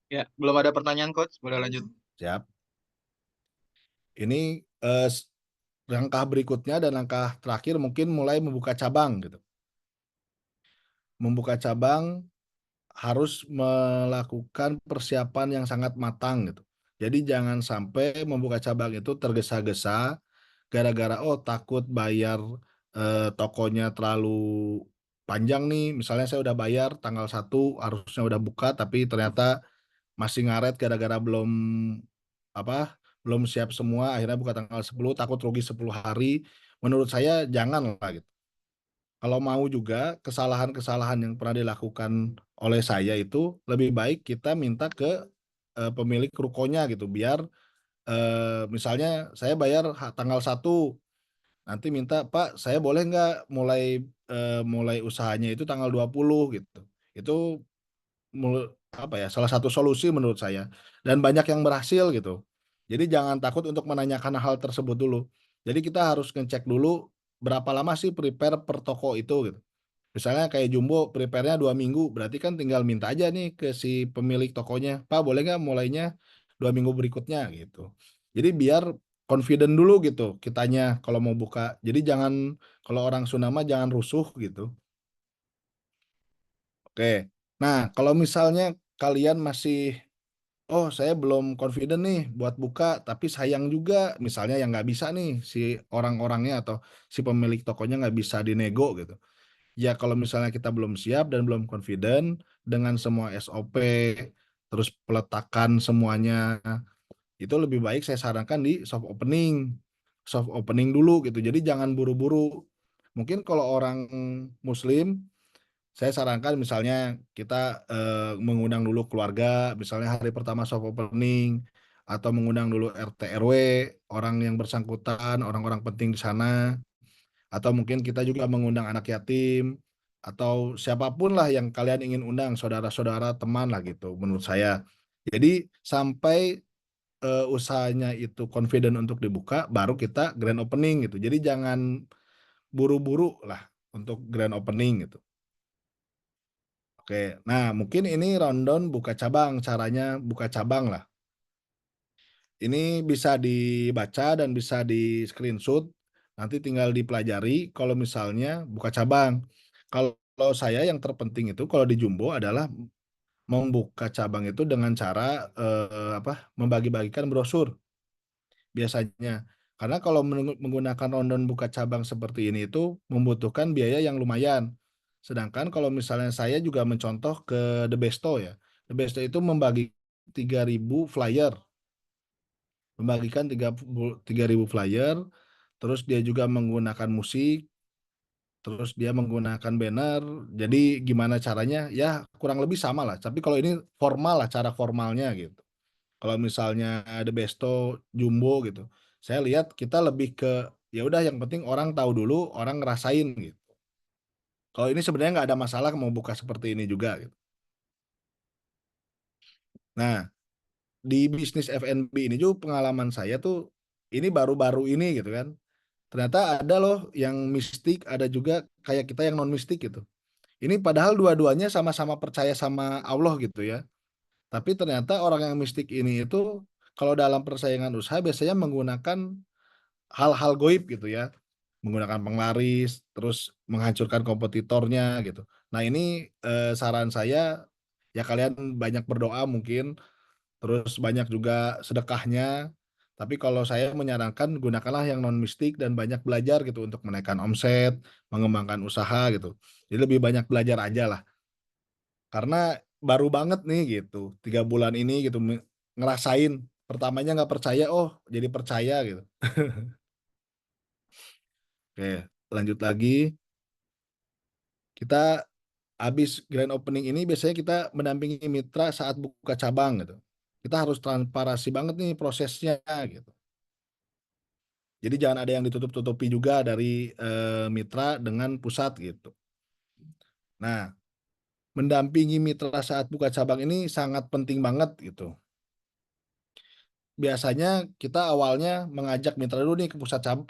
Ya, belum ada pertanyaan coach, boleh lanjut. Siap. Ini, langkah berikutnya dan langkah terakhir mungkin mulai membuka cabang gitu. Membuka cabang harus melakukan persiapan yang sangat matang gitu. Jadi jangan sampai membuka cabang itu tergesa-gesa gara-gara, oh takut bayar, tokonya terlalu panjang nih, misalnya saya udah bayar tanggal 1 harusnya udah buka tapi ternyata masih ngaret gara-gara belum siap semua akhirnya buka tanggal 10 takut rugi 10 hari. Menurut saya janganlah gitu. Kalau mau juga kesalahan-kesalahan yang pernah dilakukan oleh saya itu lebih baik kita minta ke, pemilik rukonya gitu biar misalnya saya bayar tanggal 1, nanti minta, "Pak, saya boleh nggak mulai usahanya itu tanggal 20," gitu. Itu apa ya, salah satu solusi menurut saya, dan banyak yang berhasil gitu. Jadi jangan takut untuk menanyakan hal tersebut dulu. Jadi kita harus ngecek dulu berapa lama sih prepare per toko itu gitu. Misalnya kayak Jumbo prepare-nya 2 minggu, berarti kan tinggal minta aja nih ke si pemilik tokonya, "Pak, boleh nggak mulainya 2 minggu berikutnya?" Gitu. Jadi biar confident dulu gitu kitanya kalau mau buka. Jadi jangan, kalau orang Sunda mah jangan rusuh gitu. Oke. Nah, kalau misalnya kalian masih, "Oh, saya belum confident nih buat buka, tapi sayang juga," misalnya yang nggak bisa nih si orang-orangnya atau si pemilik tokonya nggak bisa dinego gitu. Ya kalau misalnya kita belum siap dan belum confident dengan semua SOP, terus peletakan semuanya, itu lebih baik saya sarankan di soft opening. Soft opening dulu gitu, jadi jangan buru-buru. Mungkin kalau orang muslim, saya sarankan misalnya kita, mengundang dulu keluarga, misalnya hari pertama soft opening, atau mengundang dulu RT, RW, orang yang bersangkutan, orang-orang penting di sana. Atau mungkin kita juga mengundang anak yatim, atau siapapun lah yang kalian ingin undang, saudara-saudara, teman lah gitu menurut saya. Jadi sampai, usahanya itu confident untuk dibuka, baru kita grand opening gitu. Jadi jangan buru-buru lah untuk grand opening gitu. Oke, nah mungkin ini rundown buka cabang, caranya buka cabang lah. Ini bisa dibaca dan bisa di-screenshot, nanti tinggal dipelajari kalau misalnya buka cabang. Kalau saya yang terpenting itu kalau di Jumbo adalah membuka cabang itu dengan cara, membagi-bagikan brosur biasanya. Karena kalau menggunakan rundown buka cabang seperti ini itu membutuhkan biaya yang lumayan. Sedangkan kalau misalnya saya juga mencontoh ke The Besto ya, The Besto itu membagi 3.000 flyer. Membagikan 3.000 flyer, terus dia juga menggunakan musik, terus dia menggunakan banner. Jadi gimana caranya, ya kurang lebih sama lah. Tapi kalau ini formal lah, cara formalnya gitu. Kalau misalnya The Besto, Jumbo gitu, saya lihat kita lebih ke, ya udah yang penting orang tahu dulu, orang ngerasain gitu. Kalau ini sebenarnya nggak ada masalah mau buka seperti ini juga gitu. Nah, di bisnis F&B ini juga pengalaman saya tuh, ini baru-baru ini gitu kan. Ternyata ada loh yang mistik, ada juga kayak kita yang non mistik gitu. Ini padahal dua-duanya sama-sama percaya sama Allah gitu ya. Tapi ternyata orang yang mistik ini itu kalau dalam persaingan usaha biasanya menggunakan hal-hal goib gitu ya. Menggunakan penglaris, terus menghancurkan kompetitornya gitu. Nah ini, saran saya, ya kalian banyak berdoa mungkin, terus banyak juga sedekahnya, tapi kalau saya menyarankan gunakanlah yang non mistik dan banyak belajar gitu untuk menaikkan omset, mengembangkan usaha gitu. Jadi lebih banyak belajar aja lah, karena baru banget nih gitu, 3 bulan ini gitu ngerasain, pertamanya nggak percaya, oh jadi percaya gitu. Oke, lanjut lagi, kita habis grand opening ini biasanya kita mendampingi mitra saat buka cabang gitu. Kita harus transparansi banget nih prosesnya gitu. Jadi jangan ada yang ditutup-tutupi juga dari, mitra dengan pusat gitu. Nah, mendampingi mitra saat buka cabang ini sangat penting banget gitu. Biasanya kita awalnya mengajak mitra dulu nih ke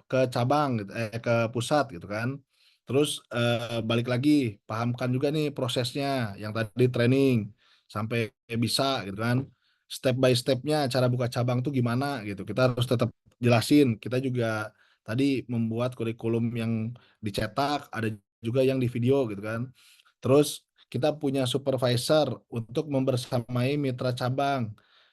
ke cabang gitu, ke pusat gitu kan. Terus, balik lagi, pahamkan juga nih prosesnya yang tadi training, sampai bisa gitu kan. Step by step-nya cara buka cabang tuh gimana gitu, kita harus tetap jelasin. Kita juga tadi membuat kurikulum yang dicetak, ada juga yang di video gitu kan. Terus kita punya supervisor untuk membersamai mitra cabang.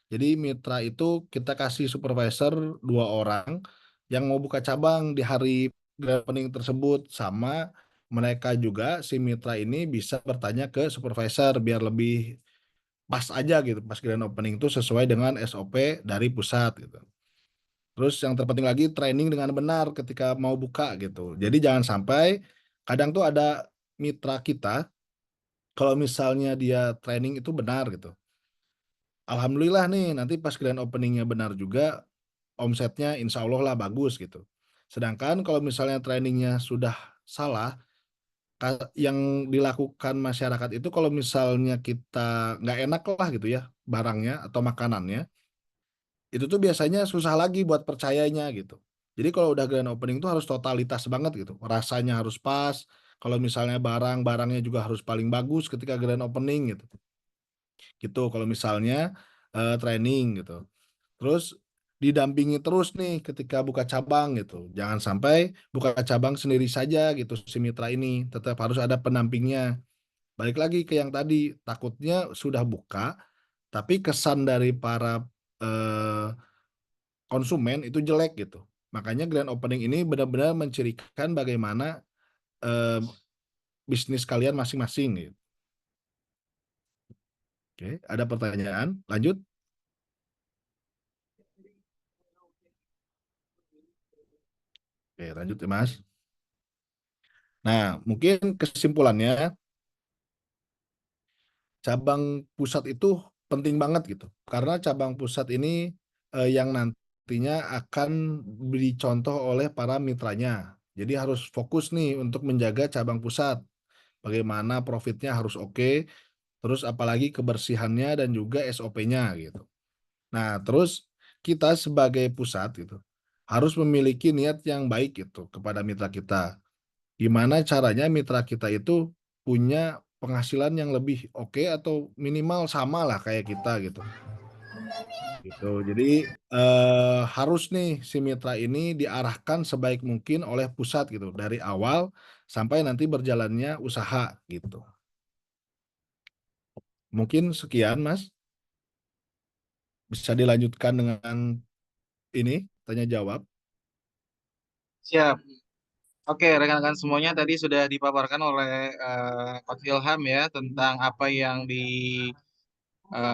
Jadi mitra itu kita kasih supervisor 2 orang yang mau buka cabang di hari grand opening tersebut, sama mereka juga si mitra ini bisa bertanya ke supervisor biar lebih pas aja gitu pas grand opening itu sesuai dengan SOP dari pusat gitu. Terus yang terpenting lagi training dengan benar ketika mau buka gitu. Jadi jangan sampai kadang tuh ada mitra kita kalau misalnya dia training itu benar gitu, alhamdulillah nih nanti pas grand opening-nya benar juga, omsetnya insya Allah lah bagus gitu. Sedangkan kalau misalnya trainingnya sudah salah, yang dilakukan masyarakat itu kalau misalnya kita nggak enak lah gitu ya, barangnya atau makanannya, itu tuh biasanya susah lagi buat percayanya gitu. Jadi kalau udah grand opening tuh harus totalitas banget gitu, rasanya harus pas, kalau misalnya barang-barangnya juga harus paling bagus ketika grand opening gitu. Gitu kalau misalnya, training gitu. Terus didampingi terus nih ketika buka cabang gitu, jangan sampai buka cabang sendiri saja gitu si mitra ini, tetap harus ada pendampingnya. Balik lagi ke yang tadi, takutnya sudah buka, tapi kesan dari para, eee, konsumen itu jelek gitu. Makanya grand opening ini benar-benar mencirikan bagaimana, eee, bisnis kalian masing-masing gitu. Oke, ada pertanyaan? Lanjut? Oke, lanjut ya, Mas. Nah, mungkin kesimpulannya, cabang pusat itu penting banget gitu, karena cabang pusat ini, yang nantinya akan dicontoh oleh para mitranya. Jadi harus fokus nih untuk menjaga cabang pusat, bagaimana profitnya harus oke, terus apalagi kebersihannya dan juga SOP-nya gitu. Nah, terus kita sebagai pusat gitu, harus memiliki niat yang baik gitu kepada mitra kita. Gimana caranya mitra kita itu punya penghasilan yang lebih oke atau minimal sama lah kayak kita gitu, gitu. Jadi, harus nih si mitra ini diarahkan sebaik mungkin oleh pusat gitu, dari awal sampai nanti berjalannya usaha gitu. Mungkin sekian Mas, bisa dilanjutkan dengan ini, tanya jawab. Siap. Oke, rekan-rekan semuanya tadi sudah dipaparkan oleh Coach Ilham ya tentang apa yang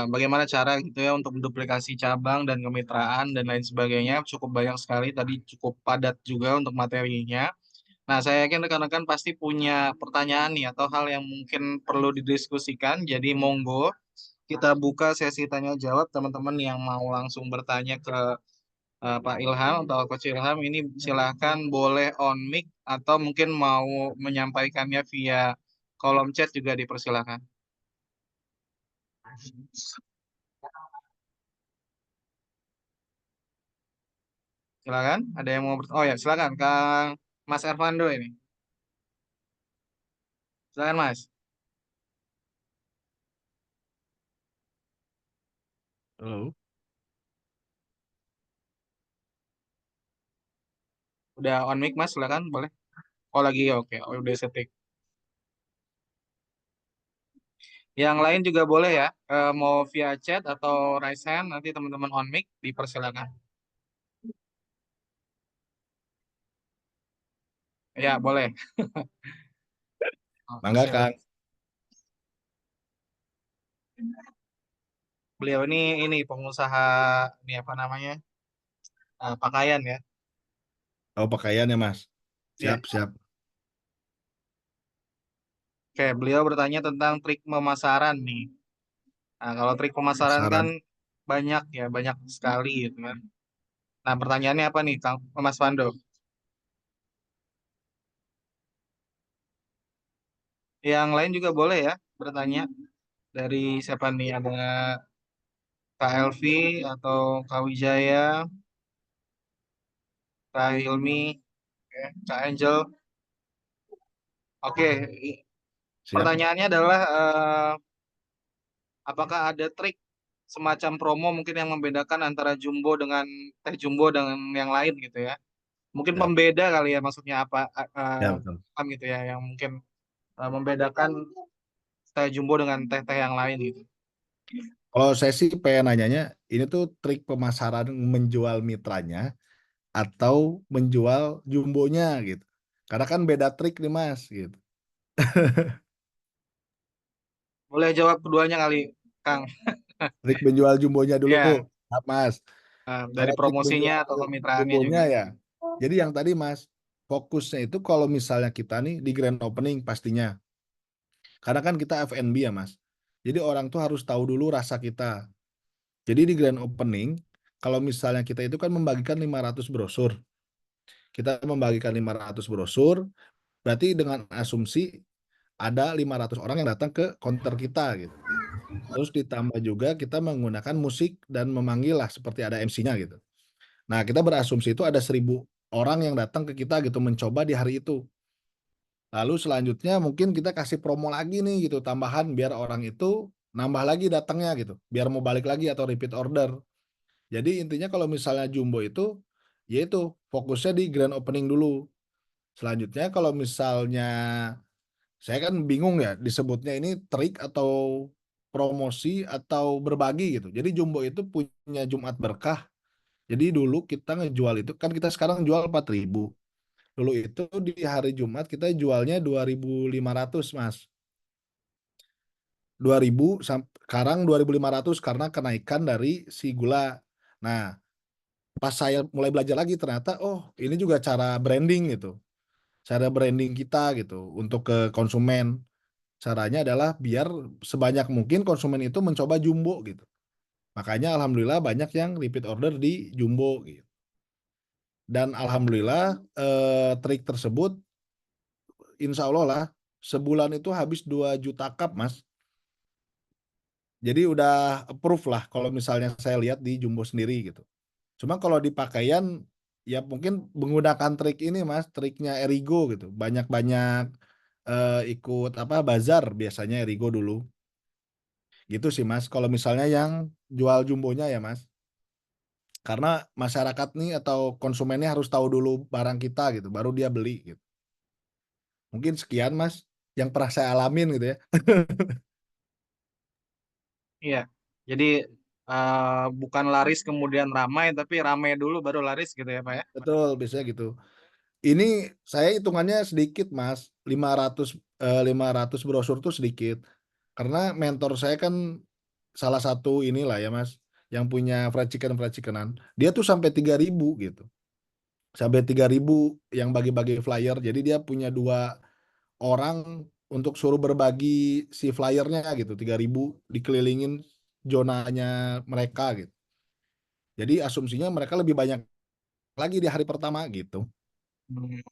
bagaimana cara gitu ya untuk menduplikasi cabang dan kemitraan dan lain sebagainya. Cukup banyak sekali tadi, cukup padat juga untuk materinya. Nah, saya yakin rekan-rekan pasti punya pertanyaan nih atau hal yang mungkin perlu didiskusikan. Jadi monggo kita buka sesi tanya jawab teman-teman yang mau langsung bertanya ke Pak Ilham atau Coach Ilham ini silahkan boleh on mic atau mungkin mau menyampaikannya via kolom chat juga dipersilakan. Silakan, ada yang mau Oh ya, silakan Kang Mas Ervando ini. Silakan Mas. Halo. Udah on mic Mas, silakan boleh. Oh lagi ya, oke. Oh, udah setik. Yang lain juga boleh ya. Mau via chat atau raise hand nanti teman-teman on mic dipersilakan. Ya, boleh. Oke, Mangga siap. Kang. Beliau ini pengusaha ini apa namanya? Pakaian ya. Oh pakaian ya Mas? Iya. Siap siap. Oke, beliau bertanya tentang trik pemasaran nih. Nah, kalau trik pemasaran kan Saran. banyak ya, banyak sekali gitu kan. Nah, pertanyaannya apa nih, Kang Mas Fando? Yang lain juga boleh ya bertanya. Dari siapa nih? Ada Kak Elvi atau Kak Wijaya, Kak Hilmi, oke, Kak Angel. Oke, Siap. pertanyaannya adalah apakah ada trik semacam promo mungkin yang membedakan antara Jumbo dengan Teh Jumbo dengan yang lain gitu ya? Mungkin Siap. pembeda kali ya maksudnya apa Ya betul. gitu ya yang mungkin membedakan Teh Jumbo dengan teh-teh yang lain gitu. Kalau saya sih pengen nanyanya, ini tuh trik pemasaran menjual mitranya atau menjual jumbonya gitu? Karena kan beda trik nih Mas, gitu. Boleh jawab keduanya kali, Kang. Trik menjual jumbonya Ya, dulu, maaf Mas. dari Kalau trik promosinya menjual atau kemitraannya juga. jumbonya ya, jadi yang tadi Mas, fokusnya itu kalau misalnya kita nih di grand opening pastinya, karena kan kita F&B ya Mas, jadi orang tuh harus tahu dulu rasa kita. Jadi di grand opening, kalau misalnya kita itu kan membagikan 500 brosur. Kita membagikan 500 brosur, berarti dengan asumsi ada 500 orang yang datang ke counter kita gitu. Terus ditambah juga kita menggunakan musik dan memanggil lah seperti ada MC-nya gitu. Nah, kita berasumsi itu ada 1.000 orang yang datang ke kita gitu mencoba di hari itu. Lalu selanjutnya mungkin kita kasih promo lagi nih gitu tambahan biar orang itu nambah lagi datangnya gitu, biar mau balik lagi atau repeat order. Jadi intinya kalau misalnya jumbo itu, ya itu fokusnya di grand opening dulu. Selanjutnya kalau misalnya saya kan bingung ya disebutnya ini trik atau promosi atau berbagi gitu. Jadi jumbo itu punya Jumat Berkah. Jadi dulu kita ngejual itu kan kita sekarang jual 4.000. Dulu itu di hari Jumat kita jualnya 2.500 Mas. 2.000 sekarang 2.500 karena kenaikan dari si gula. Nah, pas saya mulai belajar lagi ternyata, oh ini juga cara branding gitu. Cara branding kita gitu untuk ke konsumen. Caranya adalah biar sebanyak mungkin konsumen itu mencoba jumbo gitu. Makanya alhamdulillah banyak yang repeat order di jumbo gitu. Dan alhamdulillah, trik tersebut insya Allah lah sebulan itu habis 2 juta cup Mas. Jadi udah approve lah kalau misalnya saya lihat di jumbo sendiri gitu. Cuma kalau di pakaian, ya mungkin menggunakan trik ini Mas, triknya Erigo gitu. Banyak-banyak, ikut apa, bazar biasanya Erigo dulu. Gitu sih Mas, kalau misalnya yang jual jumbonya ya Mas. Karena masyarakat nih atau konsumennya harus tahu dulu barang kita gitu, baru dia beli gitu. Mungkin sekian Mas, yang pernah saya alamin gitu ya. Iya. Jadi bukan laris kemudian ramai, tapi ramai dulu baru laris gitu ya, Pak ya? Betul, biasanya gitu. Ini saya hitungannya sedikit Mas, 500 brosur tuh sedikit. Karena mentor saya kan salah satu inilah ya Mas, yang punya fried chicken-an. Dia tuh sampai 3.000 gitu. Sampai 3.000 yang bagi-bagi flyer. Jadi dia punya 2 orang untuk suruh berbagi si flyernya gitu, 3.000 dikelilingin zonanya mereka gitu. Jadi asumsinya mereka lebih banyak lagi di hari pertama gitu. Hmm.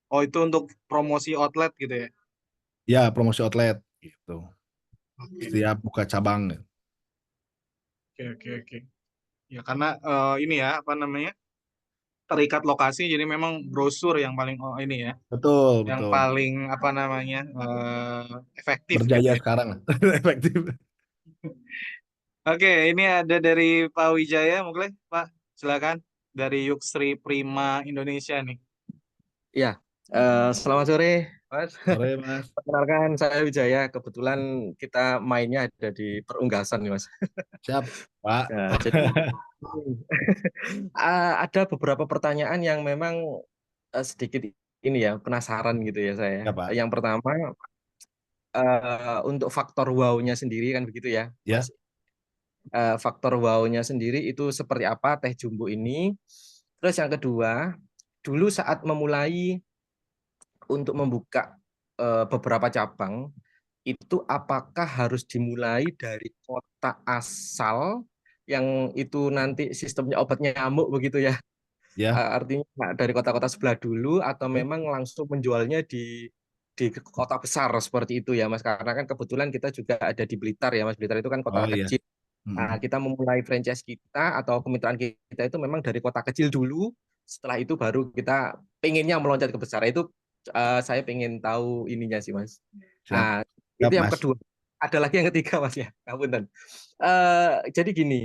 Oh, itu untuk promosi outlet gitu ya? Ya, promosi outlet gitu. Oke, Setiap buka cabang. oke, oke, oke. Ya karena ini ya apa namanya terikat lokasi, jadi memang brosur yang paling ini ya, Betul, yang betul. paling apa namanya efektif gitu Berjaya ya. sekarang. Efektif. Oke, ini ada dari Pak Wijaya, mungkin Pak, silakan dari Yuksri Prima Indonesia nih. Ya, selamat sore, Mas. Sore, Mas. Perkenalkan, saya Wijaya. Kebetulan kita mainnya ada di Perunggasan nih, Mas. Siap, Pak. Nah, jadi ada beberapa pertanyaan yang memang sedikit ini ya, penasaran gitu ya saya. Ya, Pak. Yang pertama, untuk faktor wow-nya sendiri kan begitu ya, Ya, Mas. Faktor wow-nya sendiri itu seperti apa teh jumbo ini. Terus yang kedua, dulu saat memulai untuk membuka beberapa cabang itu apakah harus dimulai dari kota asal yang itu nanti sistemnya obat nyamuk begitu ya. ya. Artinya dari kota-kota sebelah dulu atau Oke. memang langsung menjualnya di kota besar seperti itu ya Mas, karena kan kebetulan kita juga ada di Blitar ya Mas. Blitar itu kan kota Oh, iya. kecil. Nah, Mhm. kita memulai franchise kita atau kemitraan kita itu memang dari kota kecil dulu. Setelah itu baru kita pengennya meloncat ke besar. Itu saya pengen tahu ininya sih, Mas. Siap. Nah, itu Siap, yang Mas. kedua. Ada lagi yang ketiga, Mas ya. Ngapunten. Jadi gini,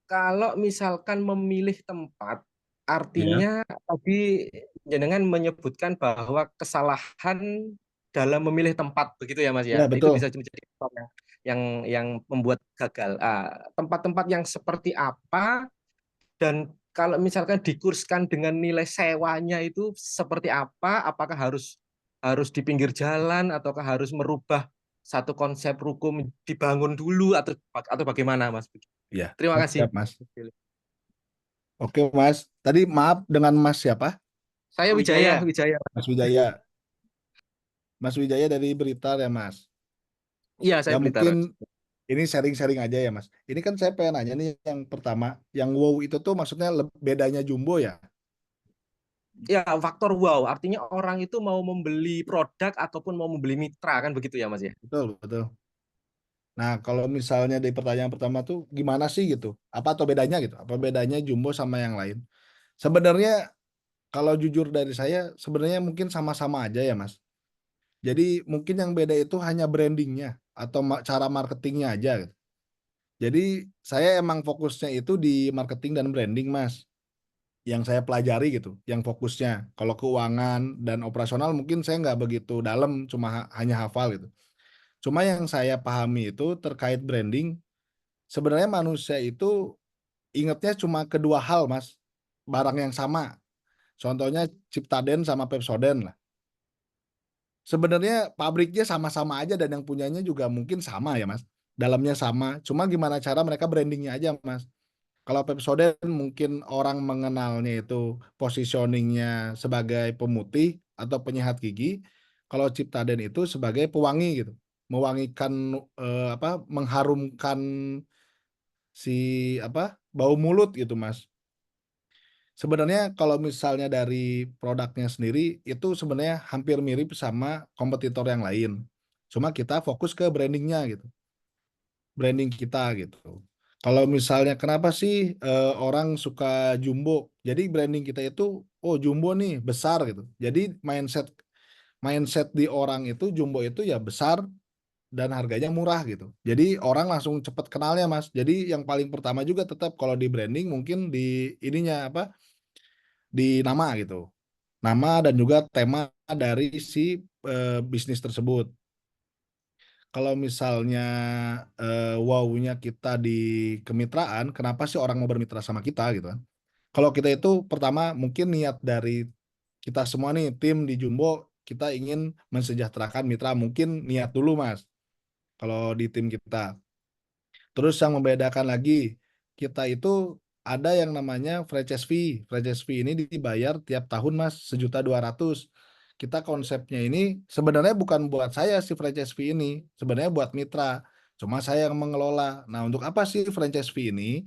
kalau misalkan memilih tempat, Ya. artinya tadi jenengan menyebutkan bahwa kesalahan dalam memilih tempat, begitu ya, Mas Ya, ya. Itu betul. bisa menjadi faktor yang membuat gagal. Tempat-tempat yang seperti apa dan kalau misalkan dikurskan dengan nilai sewanya itu seperti apa? Apakah harus harus di pinggir jalan ataukah harus merubah satu konsep ruko dibangun dulu atau bagaimana, Mas? Ya. Terima Oh, kasih. siap, Mas. Oke, Mas. Tadi maaf dengan Mas siapa? Saya Pak Wijaya, Wijaya. Wijaya. Mas Wijaya. Mas Wijaya dari Blitar ya, Mas. Iya, Ya saya Blitar. mungkin ini sharing-sharing aja ya Mas. Ini kan saya pengen nanya nih yang pertama, yang wow itu tuh maksudnya bedanya Jumbo ya? Ya, faktor wow, artinya orang itu mau membeli produk ataupun mau membeli mitra kan begitu ya Mas ya. Betul, betul. Nah, kalau misalnya di pertanyaan pertama tuh gimana sih gitu? Apa atau bedanya gitu? Apa bedanya Jumbo sama yang lain? Sebenarnya kalau jujur dari saya sebenarnya mungkin sama-sama aja ya Mas. Jadi mungkin yang beda itu hanya brandingnya atau cara marketingnya aja gitu. Jadi saya emang fokusnya itu di marketing dan branding Mas. Yang saya pelajari gitu, yang fokusnya. Kalau keuangan dan operasional mungkin saya nggak begitu dalam, cuma hanya hafal gitu. Cuma yang saya pahami itu terkait branding, sebenarnya manusia itu ingetnya cuma kedua hal Mas, barang yang sama. Contohnya Ciptaden sama Pepsodent lah. Sebenarnya pabriknya sama-sama aja dan yang punyanya juga mungkin sama ya Mas, dalamnya sama, cuma gimana cara mereka brandingnya aja Mas. Kalau Pepsodent mungkin orang mengenalnya itu positioning-nya sebagai pemutih atau penyehat gigi, kalau Ciptaden itu sebagai pewangi gitu, mewangikan, mengharumkan si, bau mulut gitu, Mas. Sebenarnya kalau misalnya dari produknya sendiri, itu sebenarnya hampir mirip sama kompetitor yang lain, cuma kita fokus ke branding-nya gitu. Branding kita gitu. Kalau misalnya kenapa sih, orang suka Jumbo? Jadi branding kita itu, "Oh Jumbo nih besar," gitu. Jadi mindset mindset di orang itu Jumbo itu ya besar dan harganya murah gitu. Jadi orang langsung cepet kenalnya, Mas. Jadi yang paling pertama juga tetap kalau di branding mungkin di ininya, di nama gitu. Nama dan juga tema dari si, bisnis tersebut. Kalau misalnya, wow-nya kita di kemitraan, kenapa sih orang mau bermitra sama kita gitu kan. Kalau kita itu pertama mungkin niat dari kita semua nih tim di Jumbo, kita ingin mensejahterakan mitra, mungkin niat dulu Mas, kalau di tim kita. Terus yang membedakan lagi, kita itu ada yang namanya franchise fee. Franchise fee ini dibayar tiap tahun Mas, 1.200.000. Kita konsepnya ini sebenarnya bukan buat saya si franchise fee ini, sebenarnya buat mitra. Cuma saya yang mengelola. Nah, untuk apa sih franchise fee ini?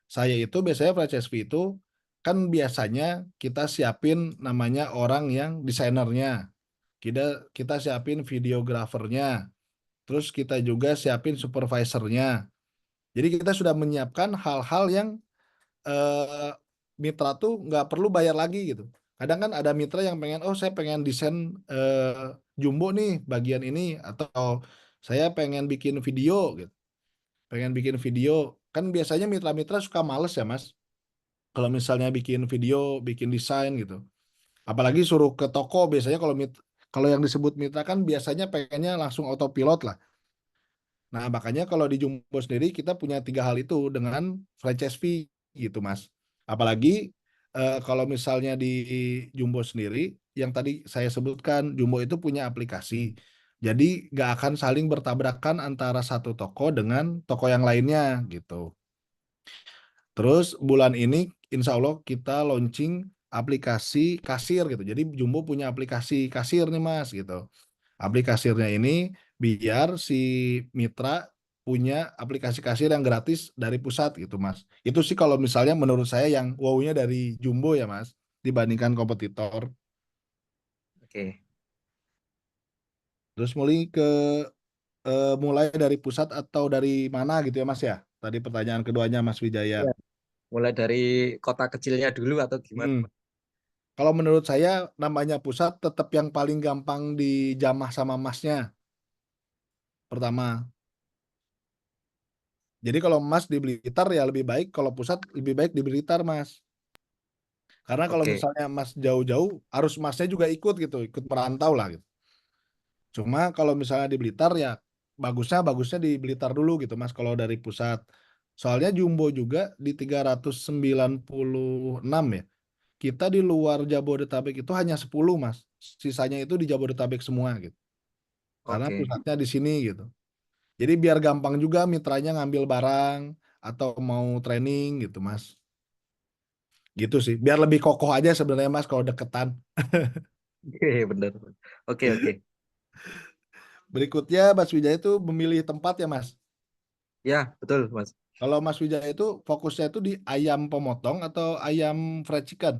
Saya itu biasanya franchise fee itu kan biasanya kita siapin namanya orang yang desainernya, kita kita siapin videografernya, terus kita juga siapin supervisornya. Jadi kita sudah menyiapkan hal-hal yang, eee, mitra tuh nggak perlu bayar lagi gitu. Kadang kan ada mitra yang pengen, "Oh saya pengen desain, jumbo nih bagian ini," atau, "Saya pengen bikin video," gitu, pengen bikin video. Kan biasanya mitra-mitra suka males ya Mas, kalau misalnya bikin video, bikin desain gitu. Apalagi suruh ke toko biasanya kalau yang disebut mitra kan biasanya pengennya langsung autopilot lah. Nah, makanya kalau di Jumbo sendiri kita punya 3 hal itu dengan franchise fee gitu, Mas. Apalagi, kalau misalnya di Jumbo sendiri yang tadi saya sebutkan, Jumbo itu punya aplikasi. Jadi nggak akan saling bertabrakan antara satu toko dengan toko yang lainnya gitu. Terus bulan ini insya Allah kita launching aplikasi kasir gitu. Jadi Jumbo punya aplikasi kasir nih, Mas, gitu. Aplikasinya ini biar si mitra punya aplikasi kasir yang gratis dari pusat gitu, Mas. Itu sih kalau misalnya menurut saya yang wow-nya dari Jumbo ya, Mas, dibandingkan kompetitor. Oke. Terus mulai dari pusat atau dari mana gitu ya, Mas, ya? Tadi pertanyaan keduanya Mas Wijaya. Ya, mulai dari kota kecilnya dulu atau gimana? Mhm. Kalau menurut saya namanya pusat tetap yang paling gampang dijamah sama Masnya, pertama. Jadi kalau Mas di Blitar ya lebih baik, kalau pusat lebih baik di Blitar, Mas. Karena kalau Oke. misalnya Mas jauh-jauh, harus Masnya juga ikut gitu, ikut merantau lah gitu. Cuma kalau misalnya di Blitar ya bagusnya bagusnya di Blitar dulu gitu, Mas, kalau dari pusat. Soalnya Jumbo juga di 396 ya, kita di luar Jabodetabek itu hanya 10 Mas. Sisanya itu di Jabodetabek semua gitu. Karena Oke. pusatnya di sini gitu. Jadi biar gampang juga mitranya ngambil barang atau mau training gitu, Mas. Gitu sih, biar lebih kokoh aja sebenarnya Mas kalau deketan. Oke, benar. Oke, oke. Berikutnya Mas Wijaya itu memilih tempat ya Mas? Ya, betul, Mas. Kalau Mas Wijaya itu fokusnya itu di ayam pemotong atau ayam fried chicken?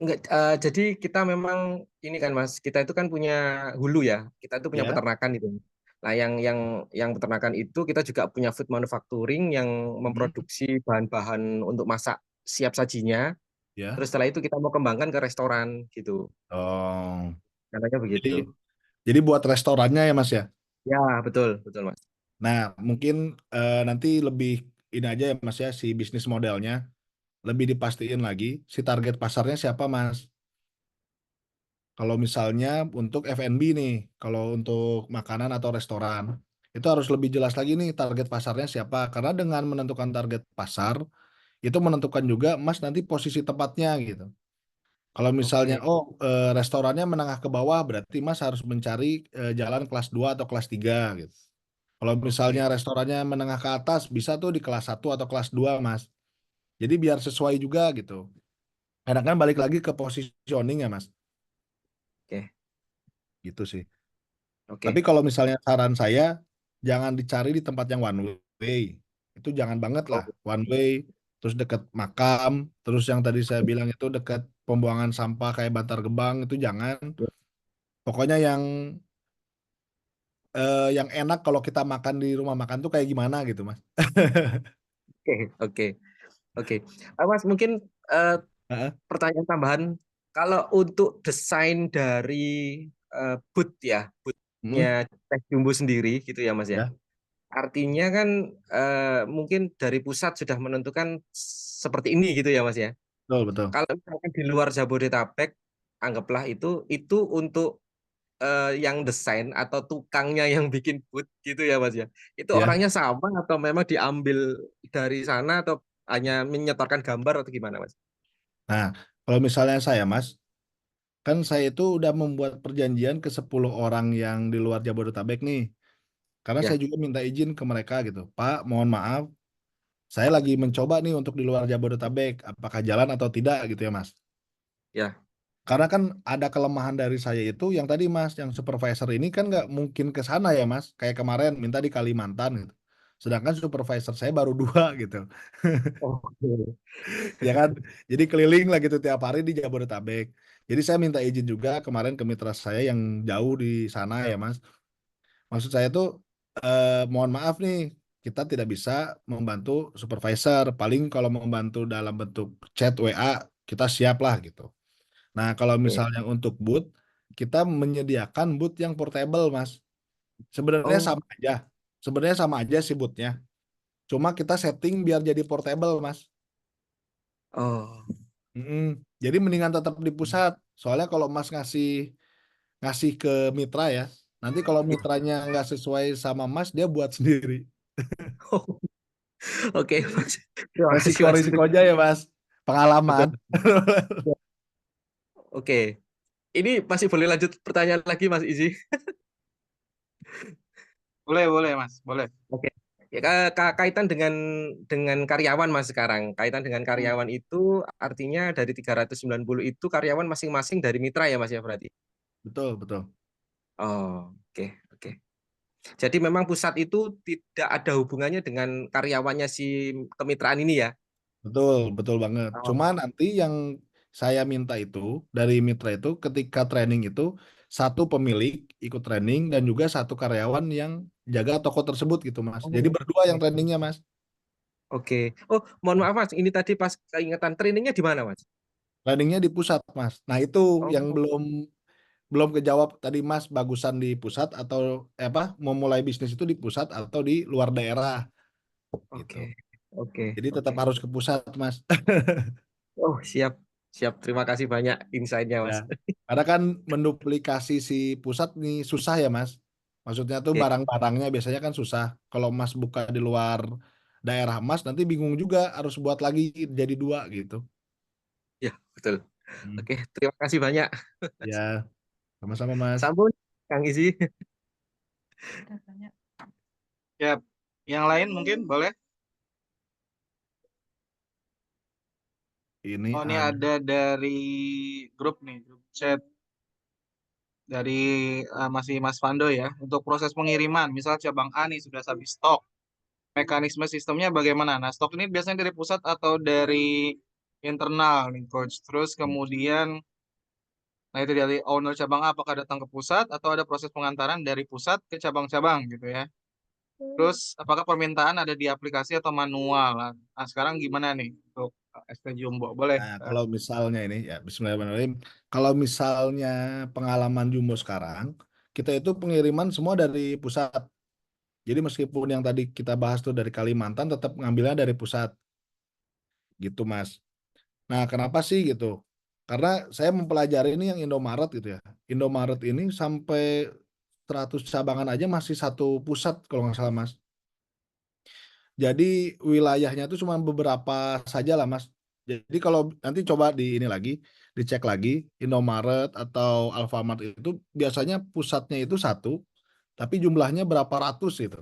Enggak, jadi kita memang ini kan Mas, kita itu kan punya hulu ya, kita itu punya Ya, peternakan itu. Nah, yang peternakan itu kita juga punya food manufacturing yang hmm, memproduksi bahan-bahan untuk masak siap sajinya. ya. Terus setelah itu kita mau kembangkan ke restoran gitu. Oh, Caranya jadi begitu. jadi buat restorannya ya Mas ya. Ya, betul, betul Mas. Nah, mungkin nanti lebih ini aja ya Mas ya, si bisnis modelnya lebih dipastiin lagi si target pasarnya siapa Mas. Kalau misalnya untuk F&B nih, kalau untuk makanan atau restoran, itu harus lebih jelas lagi nih target pasarnya siapa. Karena dengan menentukan target pasar, itu menentukan juga Mas nanti posisi tempatnya gitu. Kalau misalnya, Oke, restorannya menengah ke bawah, berarti Mas harus mencari, jalan kelas 2 atau kelas 3 gitu. Kalau misalnya oke, restorannya menengah ke atas, bisa tuh di kelas 1 atau kelas 2 Mas. Jadi biar sesuai juga gitu. Karena kan balik lagi ke positioning ya Mas, oke, gitu sih. Tapi oke. kalau misalnya saran saya, jangan dicari di tempat yang one way. Itu jangan banget Oh, lah, one way, terus dekat makam, terus yang tadi saya bilang itu dekat pembuangan sampah kayak Bantar Gebang, itu jangan. Pokoknya yang enak kalau kita makan di rumah makan tuh kayak gimana gitu, Mas. oke, oke, oke. Mas, mungkin eh, Heeh, pertanyaan tambahan, kalau untuk desain dari booth ya, mhm, boothnya Teh Jumbo sendiri gitu ya Mas ya. ya, Artinya kan mungkin dari pusat sudah menentukan seperti ini gitu ya Mas ya. betul betul. Kalau misalkan di luar Jabodetabek, anggaplah itu untuk yang desain atau tukangnya yang bikin booth gitu ya Mas ya. Itu Ya. orangnya sama atau memang diambil dari sana atau hanya menyetorkan gambar atau gimana Mas? Nah, kalau misalnya saya, Mas, kan saya itu udah membuat perjanjian ke 10 orang yang di luar Jabodetabek nih. Karena saya Ya, juga minta izin ke mereka gitu, "Pak, mohon maaf, saya lagi mencoba nih untuk di luar Jabodetabek, apakah jalan atau tidak?" Gitu ya, Mas. ya. Karena kan ada kelemahan dari saya itu yang tadi, Mas, yang supervisor ini kan nggak mungkin ke sana ya, Mas. Kayak kemarin minta di Kalimantan gitu. Sedangkan supervisor saya baru 2 gitu. Oke. Ya kan? Jadi keliling lah gitu tiap hari di Jabodetabek. Jadi saya minta izin juga kemarin ke mitra saya yang jauh di sana ya, Mas. Maksud saya tuh, mohon maaf nih, kita tidak bisa membantu supervisor, paling kalau membantu dalam bentuk chat WA, kita siap lah gitu. Nah, kalau Oke. misalnya untuk booth, kita menyediakan booth yang portable, Mas. Sebenarnya Oh, sama aja sebenarnya sama aja sih booth-nya, cuma kita setting biar jadi portable, Mas. oh. Mhm, jadi mendingan tetap di pusat, soalnya kalau Mas ngasih ngasih ke mitra ya, nanti kalau Ya. mitranya nggak sesuai sama Mas, dia buat sendiri. Oke, Mas. Terima kasih Mas. Resiko-resikonya ya, Mas, Betul. pengalaman. Oke. Ini masih boleh lanjut pertanyaan lagi Mas Izi? Boleh, boleh, Mas. Boleh. Oke. Ya, kaitan dengan karyawan Mas sekarang. Kaitan dengan Hmm. karyawan itu artinya dari 390 itu karyawan masing-masing dari mitra ya Mas ya berarti. Betul betul. Oh, oke, oke. Jadi memang pusat itu tidak ada hubungannya dengan karyawannya si kemitraan ini ya. Betul, betul banget. Oh, Cuma nanti yang saya minta itu dari mitra itu ketika training itu satu pemilik ikut training dan juga satu karyawan yang jaga toko tersebut gitu, Mas. Jadi oh, berdua yang oke. trainingnya, Mas. Oke. Oh, mohon maaf Mas, ini tadi pas keingetan trainingnya di mana Mas? Trainingnya di pusat, Mas. Nah, itu yang Oh, belum belum kejawab tadi, Mas, bagusan di pusat atau apa, mau mulai bisnis itu di pusat atau di luar daerah gitu. oke. Oke, Jadi tetap oke. harus ke pusat, Mas. Oh, siap. Siap. Terima kasih banyak insight-nya Ya, Mas. karena kan menduplikasi si pusat nih susah ya, Mas. Maksudnya tuh Oke. barang-barangnya biasanya kan susah. Kalau Mas buka di luar daerah Mas nanti bingung juga harus buat lagi jadi 2 gitu. Ya, betul. Hmm. Oke, terima kasih banyak. Ya, sama-sama Mas. Sambung, Kang Izi. Ya, yang lain mungkin boleh. Ini Oh, ini ada ada dari grup nih, grup chat dari masih Mas Fando ya. Untuk proses pengiriman, misal cabang A nih sudah habis stok. mekanisme sistemnya bagaimana? Nah, stok ini biasanya dari pusat atau dari internal nih, Coach. Terus kemudian, nah itu dari owner cabang A, apakah datang ke pusat atau ada proses pengantaran dari pusat ke cabang-cabang gitu ya. Terus, apakah permintaan ada di aplikasi atau manual? Nah, sekarang gimana nih untuk ST Jumbo? Boleh. Nah, kalau misalnya ini ya Bismillahirrahmanirrahim. Kalau misalnya pengalaman Jumbo sekarang, kita itu pengiriman semua dari pusat. Jadi meskipun yang tadi kita bahas tuh dari Kalimantan, tetap ngambilnya dari pusat, gitu Mas. Nah, kenapa sih gitu? Karena saya mempelajari ini yang Indomaret gitu ya. Indomaret ini sampai 100 cabangan aja masih satu pusat kalau nggak salah Mas. Jadi wilayahnya itu cuma beberapa saja lah Mas. Jadi kalau nanti coba di ini lagi, dicek lagi, Indomaret atau Alfamart itu biasanya pusatnya itu satu, tapi jumlahnya berapa ratus gitu.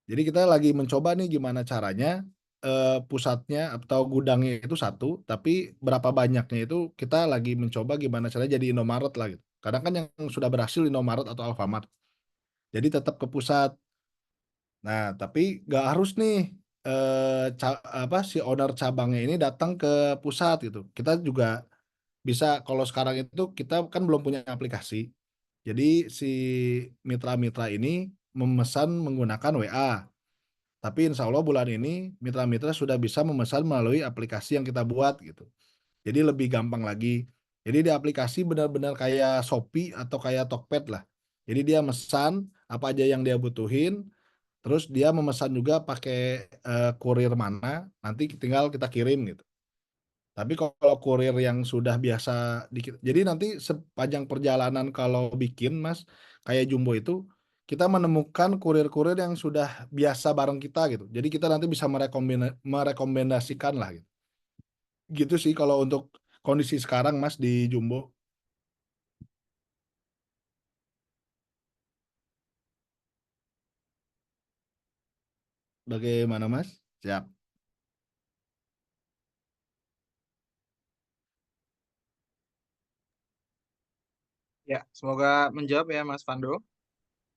Jadi kita lagi mencoba nih gimana caranya, pusatnya atau gudangnya itu satu, tapi berapa banyaknya itu kita lagi mencoba gimana caranya jadi Indomaret lah gitu. Kadang kan yang sudah berhasil Indomaret atau Alfamart, jadi tetap ke pusat. Nah, tapi nggak harus nih, si owner cabangnya ini datang ke pusat gitu. Kita juga bisa kalau sekarang itu kita kan belum punya aplikasi. Jadi si mitra-mitra ini memesan menggunakan WA. Tapi insya Allah bulan ini mitra-mitra sudah bisa memesan melalui aplikasi yang kita buat gitu. Jadi lebih gampang lagi. Jadi di aplikasi benar-benar kayak Shopee atau kayak Tokped lah. Jadi dia mesan apa aja yang dia butuhin, terus dia memesan juga pakai, kurir mana, nanti tinggal kita kirim gitu. Tapi kalau kurir yang sudah biasa jadi nanti sepanjang perjalanan kalau bikin Mas, kayak Jumbo itu, kita menemukan kurir-kurir yang sudah biasa bareng kita gitu. Jadi kita nanti bisa merekomendasikan lah gitu. Gitu sih kalau untuk kondisi sekarang Mas di Jumbo. Bagaimana Mas? Siap. Ya, semoga menjawab ya Mas Fando.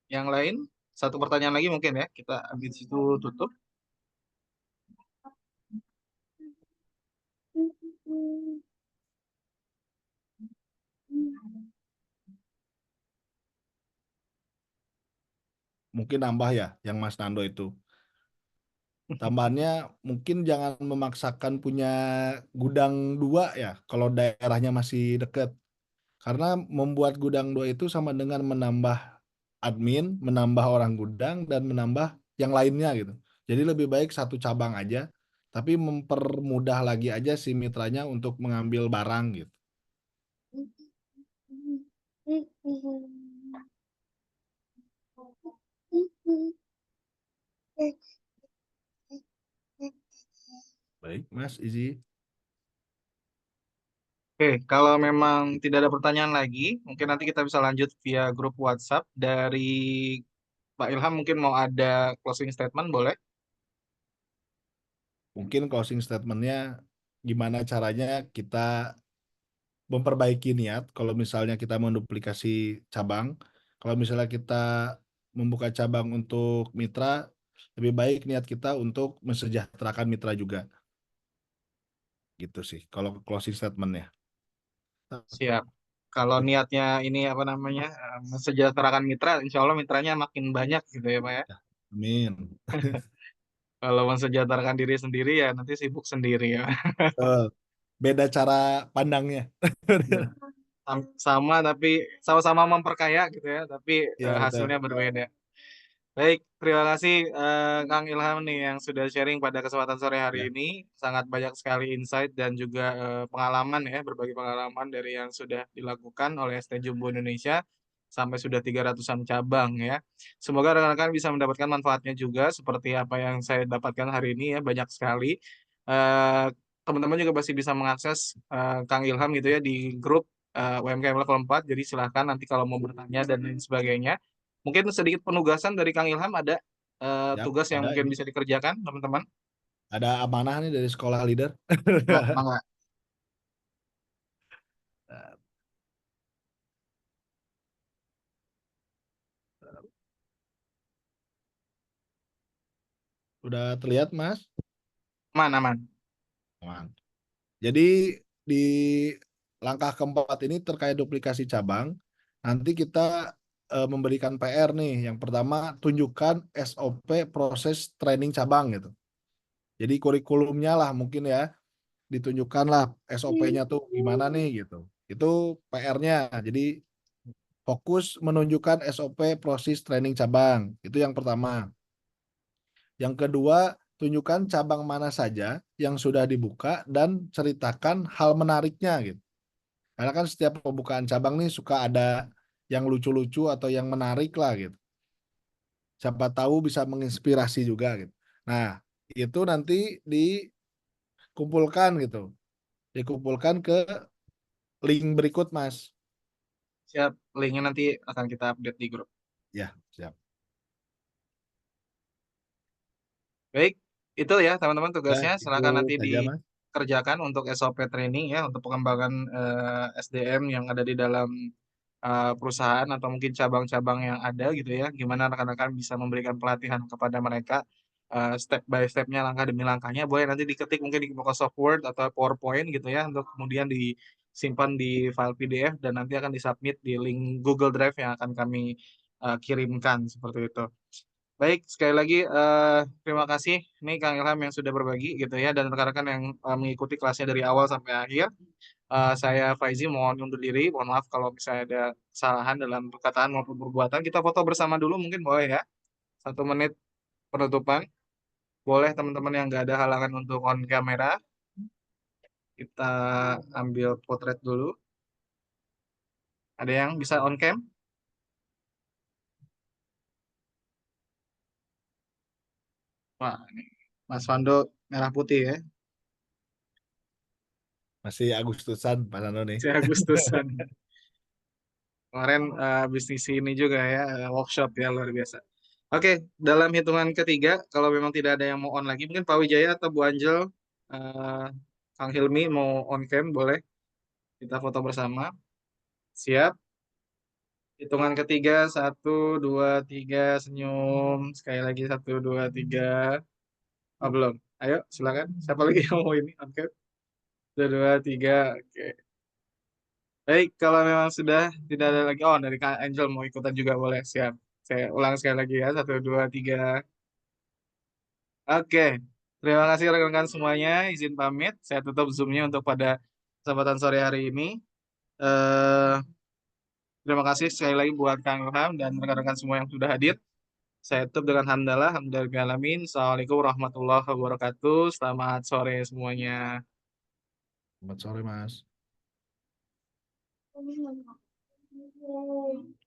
Yang lain, satu pertanyaan lagi mungkin ya, kita habis itu tutup. Mungkin nambah ya yang Mas Nando itu. Tambahannya mungkin jangan memaksakan punya gudang 2 ya, kalau daerahnya masih dekat. Karena membuat gudang 2 itu sama dengan menambah admin, menambah orang gudang, dan menambah yang lainnya gitu. Jadi lebih baik satu cabang aja, tapi mempermudah lagi aja si mitranya untuk mengambil barang gitu. Baik, Mas Izi. Oke, kalau memang tidak ada pertanyaan lagi, mungkin nanti kita bisa lanjut via grup WhatsApp dari Pak Ilham. Mungkin mau ada closing statement, boleh? Mungkin closing statement-nya gimana caranya kita memperbaiki niat kalau misalnya kita menduplikasi cabang. Kalau misalnya kita membuka cabang untuk mitra, lebih baik niat kita untuk mensejahterakan mitra juga. Gitu sih kalau closing statement-nya. Siap. Kalau niatnya ini apa namanya, mensejahterakan mitra, insya Allah mitranya makin banyak gitu ya Pak ya. Amin. Kalau mensejahterakan diri sendiri ya nanti sibuk sendiri ya. Betul. Beda cara pandangnya. Iya. Sama tapi sama-sama memperkaya gitu ya, tapi Iya betul. hasilnya berbeda. Baik, terima kasih Kang Ilham nih yang sudah sharing pada kesempatan sore hari Ya, ini. Sangat banyak sekali insight dan juga pengalaman ya, berbagi pengalaman dari yang sudah dilakukan oleh ST Jumbo Indonesia sampai sudah 300-an cabang ya. Semoga rekan-rekan bisa mendapatkan manfaatnya juga seperti apa yang saya dapatkan hari ini ya, banyak sekali. Eh, Teman-teman juga pasti bisa mengakses Kang Ilham gitu ya di grup UMKM level 4. Jadi silahkan nanti kalau mau bertanya dan lain sebagainya. Mungkin sedikit penugasan dari Kang Ilham, ada siap. tugas yang Ada mungkin ini. bisa dikerjakan, teman-teman. Ada amanah nih dari sekolah leader. Ya, mangga. Udah terlihat, Mas? Aman, aman. Aman. Jadi di langkah keempat ini terkait duplikasi cabang, nanti kita memberikan PR nih. Yang pertama, tunjukkan SOP proses training cabang gitu. Jadi kurikulumnya lah mungkin ya, ditunjukkanlah SOP-nya tuh gimana nih gitu. Itu PR-nya. Jadi fokus menunjukkan SOP proses training cabang. Itu yang pertama. Yang kedua, tunjukkan cabang mana saja yang sudah dibuka dan ceritakan hal menariknya gitu. Karena kan setiap pembukaan cabang nih suka ada yang lucu-lucu atau yang menarik lah gitu. Siapa tahu bisa menginspirasi juga gitu. Nah, itu nanti dikumpulkan gitu. Dikumpulkan ke link berikut, Mas. Siap, linknya nanti akan kita update di grup. Ya, siap. Baik, itu ya teman-teman Ya, tugasnya. itu Silakan nanti saja, Mas. dikerjakan untuk SOP training ya, untuk pengembangan SDM yang ada di dalam perusahaan atau mungkin cabang-cabang yang ada gitu ya. Gimana rekan-rekan bisa memberikan pelatihan kepada mereka step by step-nya, langkah demi langkahnya. Boleh nanti diketik mungkin di Microsoft Word atau PowerPoint gitu ya, untuk kemudian disimpan di file PDF dan nanti akan disubmit di link Google Drive yang akan kami kirimkan seperti itu. Baik, sekali lagi terima kasih nih Kang Ilham yang sudah berbagi gitu ya, dan rekan-rekan yang mengikuti kelasnya dari awal sampai akhir. Saya Faizi mohon undur diri, mohon maaf kalau misalnya ada kesalahan dalam perkataan maupun perbuatan. Kita foto bersama dulu mungkin boleh ya, 1 menit penutupan. Boleh teman-teman yang nggak ada halangan untuk on kamera, kita ambil potret dulu. Ada yang bisa on cam? Wah, ini Mas Fando merah putih ya, Masih Agustusan, Pak Sando nih. saya Agustusan. Kemarin bisnis ini juga ya, workshop ya luar biasa. Oke, dalam hitungan ketiga, kalau memang tidak ada yang mau on lagi, mungkin Pak Wijaya atau Bu Angel, eh, Kang Hilmi mau on cam, boleh kita foto bersama. Siap. Hitungan ketiga, 1, 2, 3, senyum. Sekali lagi 1, 2, 3. Oh belum. Ayo, silakan. Siapa lagi yang mau ini on cam? 1, 2, 3. Oke. Baik, kalau memang sudah tidak ada lagi, oh dari Kak Angel mau ikutan juga boleh, siap. Saya ulang sekali lagi ya, 1, 2, 3. Oke, terima kasih rekan-rekan semuanya, izin pamit, saya tutup Zoom-nya untuk pada kesempatan sore hari ini. Eh, Terima kasih sekali lagi buat Kang Ilham dan rekan-rekan semua yang sudah hadir. Saya tutup dengan hamdalah, alhamdulillahirrahmanirrahim. Assalamualaikum warahmatullahi wabarakatuh. Selamat sore semuanya. Selamat sore, Mas.